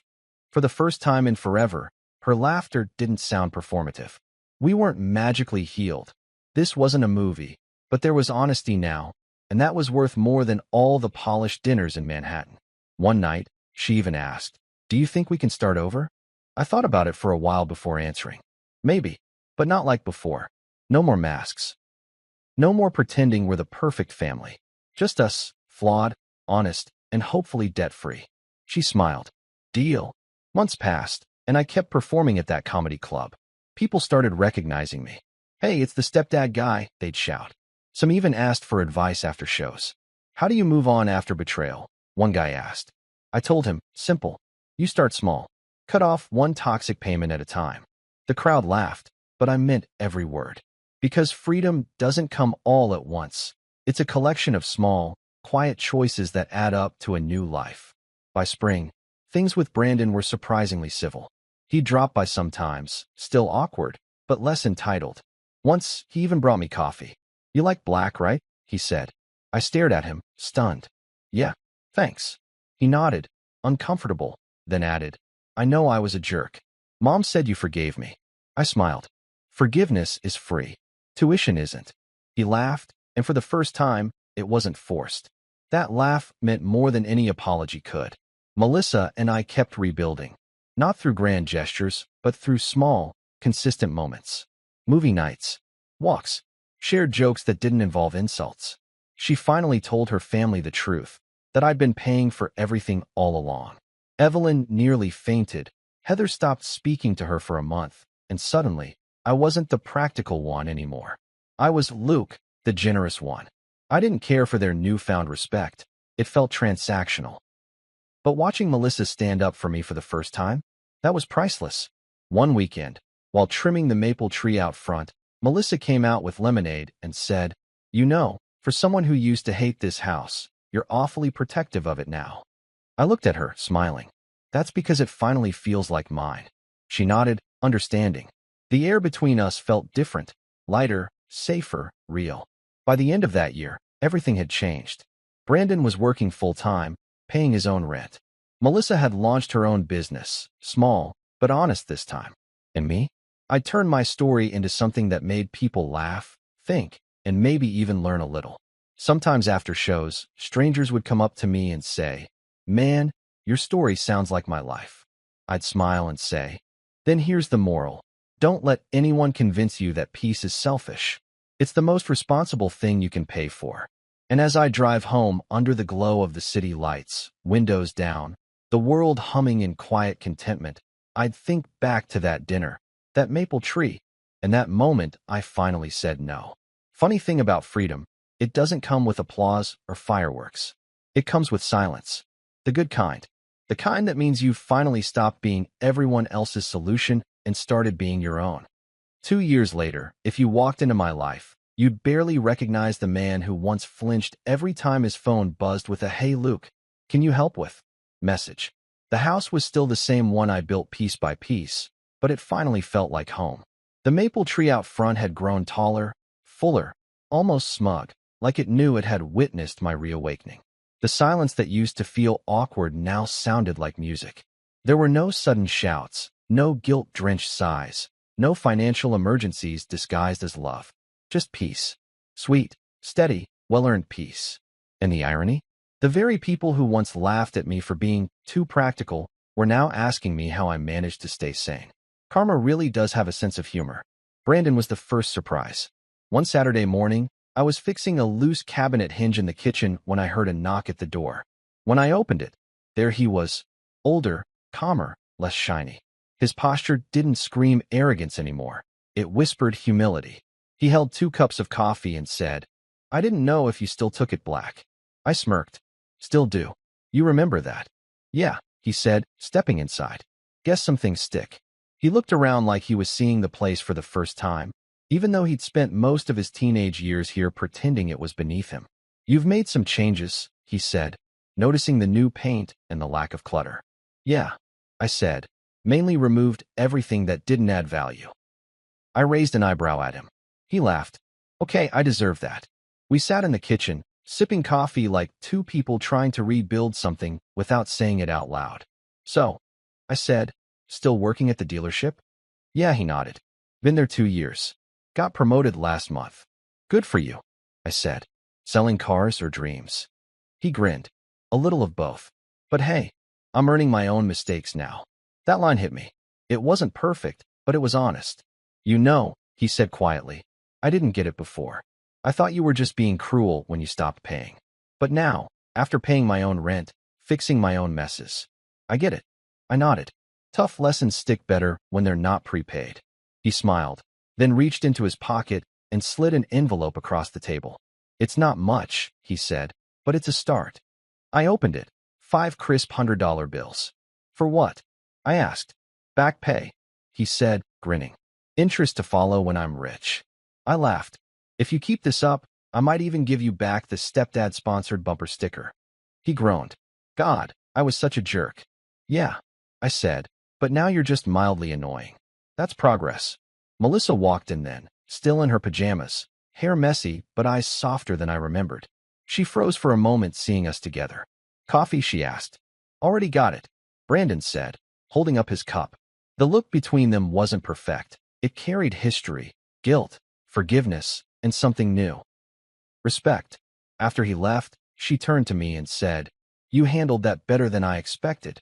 For the first time in forever, her laughter didn't sound performative. We weren't magically healed. This wasn't a movie, but there was honesty now, and that was worth more than all the polished dinners in Manhattan. One night, she even asked, do you think we can start over? I thought about it for a while before answering. Maybe, but not like before. No more masks. No more pretending we're the perfect family. Just us, flawed, honest, and hopefully debt-free. She smiled. Deal. Months passed, and I kept performing at that comedy club. People started recognizing me. Hey, it's the stepdad guy, they'd shout. Some even asked for advice after shows. How do you move on after betrayal? One guy asked. I told him, simple. You start small. Cut off one toxic payment at a time. The crowd laughed, but I meant every word. Because freedom doesn't come all at once. It's a collection of small, quiet choices that add up to a new life. By spring, things with Brandon were surprisingly civil. He dropped by sometimes, still awkward, but less entitled. Once, he even brought me coffee. You like black, right? He said. I stared at him, stunned. Yeah, thanks. He nodded, uncomfortable, then added, I know I was a jerk. Mom said you forgave me. I smiled. Forgiveness is free. Tuition isn't. He laughed, and for the first time, it wasn't forced. That laugh meant more than any apology could. Melissa and I kept rebuilding. Not through grand gestures, but through small, consistent moments. Movie nights, walks, shared jokes that didn't involve insults. She finally told her family the truth, that I'd been paying for everything all along. Evelyn nearly fainted. Heather stopped speaking to her for a month, and suddenly, I wasn't the practical one anymore. I was Luke, the generous one. I didn't care for their newfound respect. It felt transactional. But watching Melissa stand up for me for the first time, that was priceless. One weekend, while trimming the maple tree out front, Melissa came out with lemonade and said, you know, for someone who used to hate this house, you're awfully protective of it now. I looked at her, smiling. That's because it finally feels like mine. She nodded, understanding. The air between us felt different, lighter, safer, real. By the end of that year, everything had changed. Brandon was working full-time, paying his own rent. Melissa had launched her own business, small, but honest this time. And me? I turned my story into something that made people laugh, think, and maybe even learn a little. Sometimes after shows, strangers would come up to me and say, man, your story sounds like my life. I'd smile and say, then here's the moral. Don't let anyone convince you that peace is selfish. It's the most responsible thing you can pay for. And as I drive home under the glow of the city lights, windows down, the world humming in quiet contentment, I'd think back to that dinner, that maple tree, and that moment I finally said no. Funny thing about freedom, it doesn't come with applause or fireworks. It comes with silence. The good kind. The kind that means you've finally stopped being everyone else's solution and started being your own. 2 years later, if you walked into my life, you'd barely recognize the man who once flinched every time his phone buzzed with a "Hey Luke, can you help with?" message. The house was still the same one I built piece by piece, but it finally felt like home. The maple tree out front had grown taller, fuller, almost smug, like it knew it had witnessed my reawakening. The silence that used to feel awkward now sounded like music. There were no sudden shouts, no guilt-drenched sighs, no financial emergencies disguised as love. Just peace. Sweet, steady, well-earned peace. And the irony? The very people who once laughed at me for being too practical were now asking me how I managed to stay sane. Karma really does have a sense of humor. Brandon was the first surprise. One Saturday morning, I was fixing a loose cabinet hinge in the kitchen when I heard a knock at the door. When I opened it, there he was, older, calmer, less shiny. His posture didn't scream arrogance anymore. It whispered humility. He held 2 cups of coffee and said, "I didn't know if you still took it black." I smirked. "Still do. You remember that?" "Yeah," he said, stepping inside. "Guess some things stick." He looked around like he was seeing the place for the first time, even though he'd spent most of his teenage years here pretending it was beneath him. "You've made some changes," he said, noticing the new paint and the lack of clutter. "Yeah," I said, mainly removed everything that didn't add value. I raised an eyebrow at him. He laughed. "Okay, I deserve that." We sat in the kitchen, sipping coffee like 2 people trying to rebuild something without saying it out loud. "So," I said, "still working at the dealership?" "Yeah," he nodded. "Been there 2 years. Got promoted last month." "Good for you," I said. "Selling cars or dreams?" He grinned. "A little of both. But hey, I'm earning my own mistakes now." That line hit me. It wasn't perfect, but it was honest. "You know," he said quietly, "I didn't get it before. I thought you were just being cruel when you stopped paying. But now, after paying my own rent, fixing my own messes, I get it." I nodded. Tough lessons stick better when they're not prepaid. He smiled, then reached into his pocket and slid an envelope across the table. "It's not much," he said, "but it's a start." I opened it. 5 crisp $100 bills. "For what?" I asked. "Back pay," he said, grinning. "Interest to follow when I'm rich." I laughed. "If you keep this up, I might even give you back the stepdad-sponsored bumper sticker." He groaned. "God, I was such a jerk." "Yeah," I said, "but now you're just mildly annoying." That's progress. Melissa walked in then, still in her pajamas, hair messy but eyes softer than I remembered. She froze for a moment seeing us together. "Coffee?" she asked. "Already got it," Brandon said, holding up his cup. The look between them wasn't perfect. It carried history, guilt, forgiveness, and something new. Respect. After he left, she turned to me and said, "You handled that better than I expected."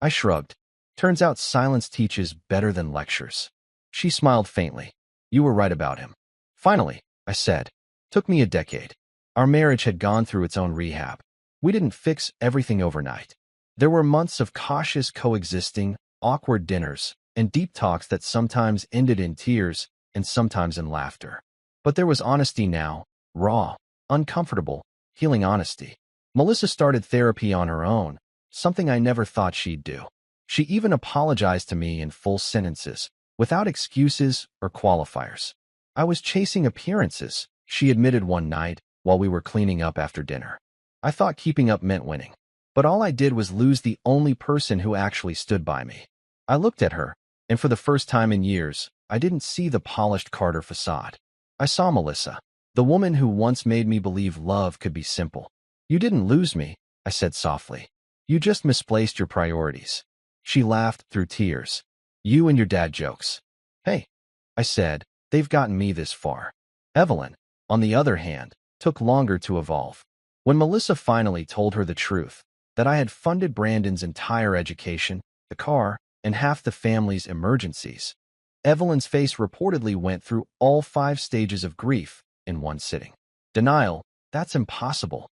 I shrugged. Turns out silence teaches better than lectures. She smiled faintly. "You were right about him." "Finally," I said. "Took me a decade." Our marriage had gone through its own rehab. We didn't fix everything overnight. There were months of cautious coexisting, awkward dinners, and deep talks that sometimes ended in tears and sometimes in laughter. But there was honesty now, raw, uncomfortable, healing honesty. Melissa started therapy on her own, something I never thought she'd do. She even apologized to me in full sentences, without excuses or qualifiers. "I was chasing appearances," she admitted one night while we were cleaning up after dinner. "I thought keeping up meant winning. But all I did was lose the only person who actually stood by me." I looked at her, and for the first time in years, I didn't see the polished Carter facade. I saw Melissa, the woman who once made me believe love could be simple. "You didn't lose me," I said softly. "You just misplaced your priorities." She laughed through tears. "You and your dad jokes." "Hey," I said, "they've gotten me this far." Evelyn, on the other hand, took longer to evolve. When Melissa finally told her the truth, that I had funded Brandon's entire education, the car, and half the family's emergencies, Evelyn's face reportedly went through all 5 stages of grief in one sitting. Denial, that's impossible.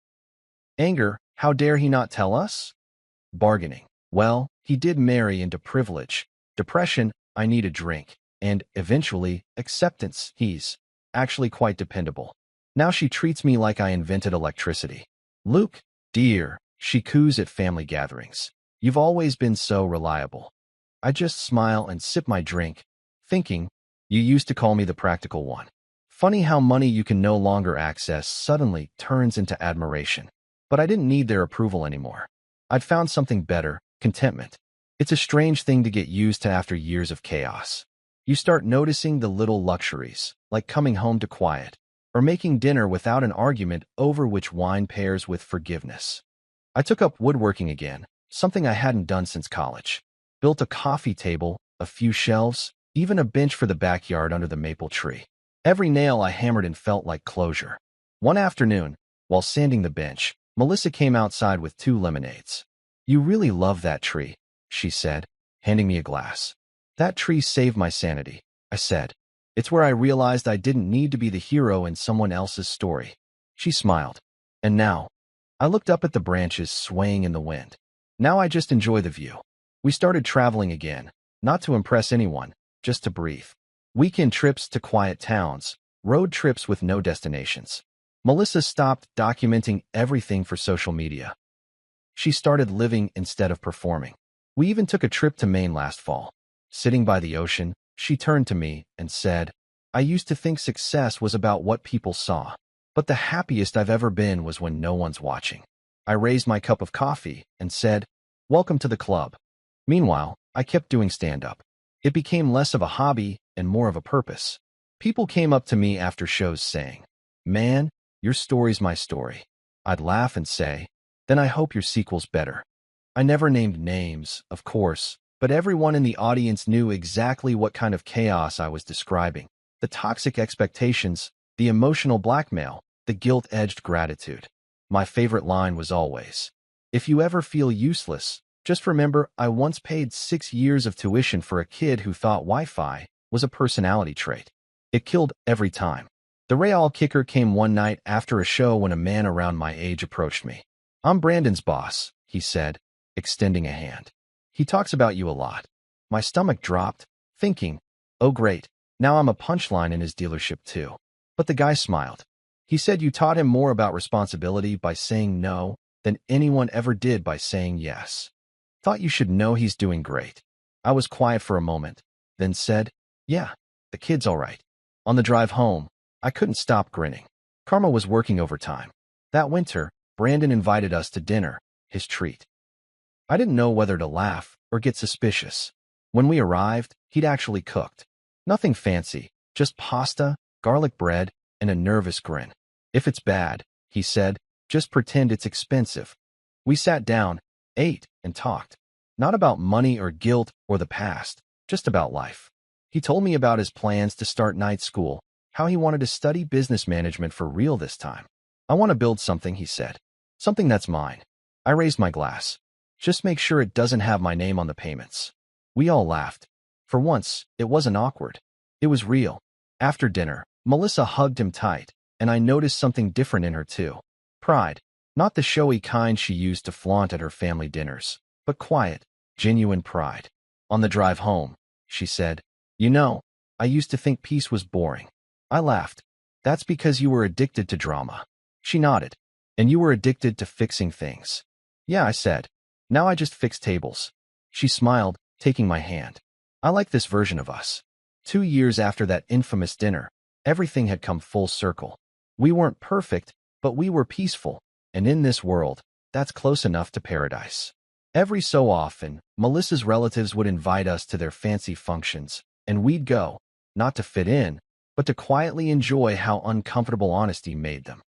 Anger, how dare he not tell us? Bargaining, well, he did marry into privilege. Depression, I need a drink. And, eventually, acceptance, he's actually quite dependable. Now she treats me like I invented electricity. "Luke, dear," she coos at family gatherings. "You've always been so reliable." I just smile and sip my drink, thinking, you used to call me the practical one. Funny how money you can no longer access suddenly turns into admiration. But I didn't need their approval anymore. I'd found something better, contentment. It's a strange thing to get used to after years of chaos. You start noticing the little luxuries, like coming home to quiet, or making dinner without an argument over which wine pairs with forgiveness. I took up woodworking again, something I hadn't done since college. Built a coffee table, a few shelves, even a bench for the backyard under the maple tree. Every nail I hammered in felt like closure. One afternoon, while sanding the bench, Melissa came outside with 2 lemonades. You really love that tree, she said, handing me a glass. That tree saved my sanity, I said. It's where I realized I didn't need to be the hero in someone else's story. She smiled. And now, I looked up at the branches swaying in the wind. Now I just enjoy the view. We started traveling again, not to impress anyone, just to breathe. Weekend trips to quiet towns, road trips with no destinations. Melissa stopped documenting everything for social media. She started living instead of performing. We even took a trip to Maine last fall. Sitting by the ocean, she turned to me and said, I used to think success was about what people saw, but the happiest I've ever been was when no one's watching. I raised my cup of coffee and said, welcome to the club. Meanwhile, I kept doing stand-up. It became less of a hobby and more of a purpose. People came up to me after shows saying, man, your story's my story. I'd laugh and say, then I hope your sequel's better. I never named names, of course, but everyone in the audience knew exactly what kind of chaos I was describing. The toxic expectations, the emotional blackmail, the guilt-edged gratitude. My favorite line was always, if you ever feel useless, just remember I once paid 6 years of tuition for a kid who thought Wi-Fi was a personality trait. It killed every time. The real kicker came one night after a show when a man around my age approached me. I'm Brandon's boss, he said, extending a hand. He talks about you a lot. My stomach dropped, thinking, oh great, now I'm a punchline in his dealership too. But the guy smiled. He said you taught him more about responsibility by saying no than anyone ever did by saying yes. Thought you should know he's doing great. I was quiet for a moment, then said, yeah, the kid's all right. On the drive home, I couldn't stop grinning. Karma was working overtime. That winter, Brandon invited us to dinner, his treat. I didn't know whether to laugh or get suspicious. When we arrived, he'd actually cooked. Nothing fancy, just pasta, garlic bread, and a nervous grin. If it's bad, he said, just pretend it's expensive. We sat down, ate, and talked. Not about money or guilt or the past, just about life. He told me about his plans to start night school, how he wanted to study business management for real this time. I want to build something, he said. Something that's mine. I raised my glass. Just make sure it doesn't have my name on the payments. We all laughed. For once, it wasn't awkward. It was real. After dinner, Melissa hugged him tight, and I noticed something different in her too. Pride. Not the showy kind she used to flaunt at her family dinners, but quiet, genuine pride. On the drive home, she said, you know, I used to think peace was boring. I laughed. That's because you were addicted to drama. She nodded. And you were addicted to fixing things. Yeah, I said. Now I just fix tables. She smiled, taking my hand. I like this version of us. 2 years after that infamous dinner, everything had come full circle. We weren't perfect, but we were peaceful. And in this world, that's close enough to paradise. Every so often, Melissa's relatives would invite us to their fancy functions, and we'd go, not to fit in, but to quietly enjoy how uncomfortable honesty made them.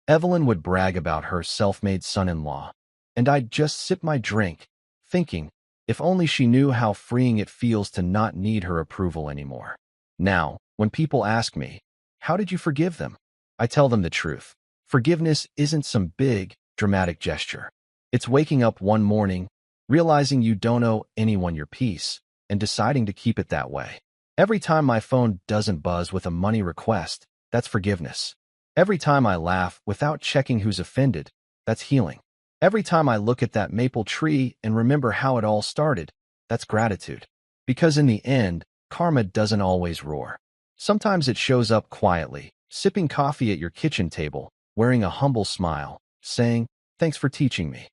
Evelyn would brag about her self-made son-in-law, and I'd just sip my drink, thinking, if only she knew how freeing it feels to not need her approval anymore. Now, when people ask me, how did you forgive them? I tell them the truth. Forgiveness isn't some big, dramatic gesture. It's waking up one morning, realizing you don't owe anyone your peace, and deciding to keep it that way. Every time my phone doesn't buzz with a money request, that's forgiveness. Every time I laugh without checking who's offended, that's healing. Every time I look at that maple tree and remember how it all started, that's gratitude. Because in the end, karma doesn't always roar. Sometimes it shows up quietly, sipping coffee at your kitchen table, wearing a humble smile, saying, thanks for teaching me.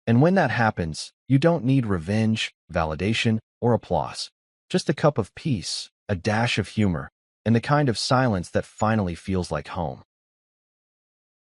And when that happens, you don't need revenge, validation, or applause. Just a cup of peace, a dash of humor, and the kind of silence that finally feels like home.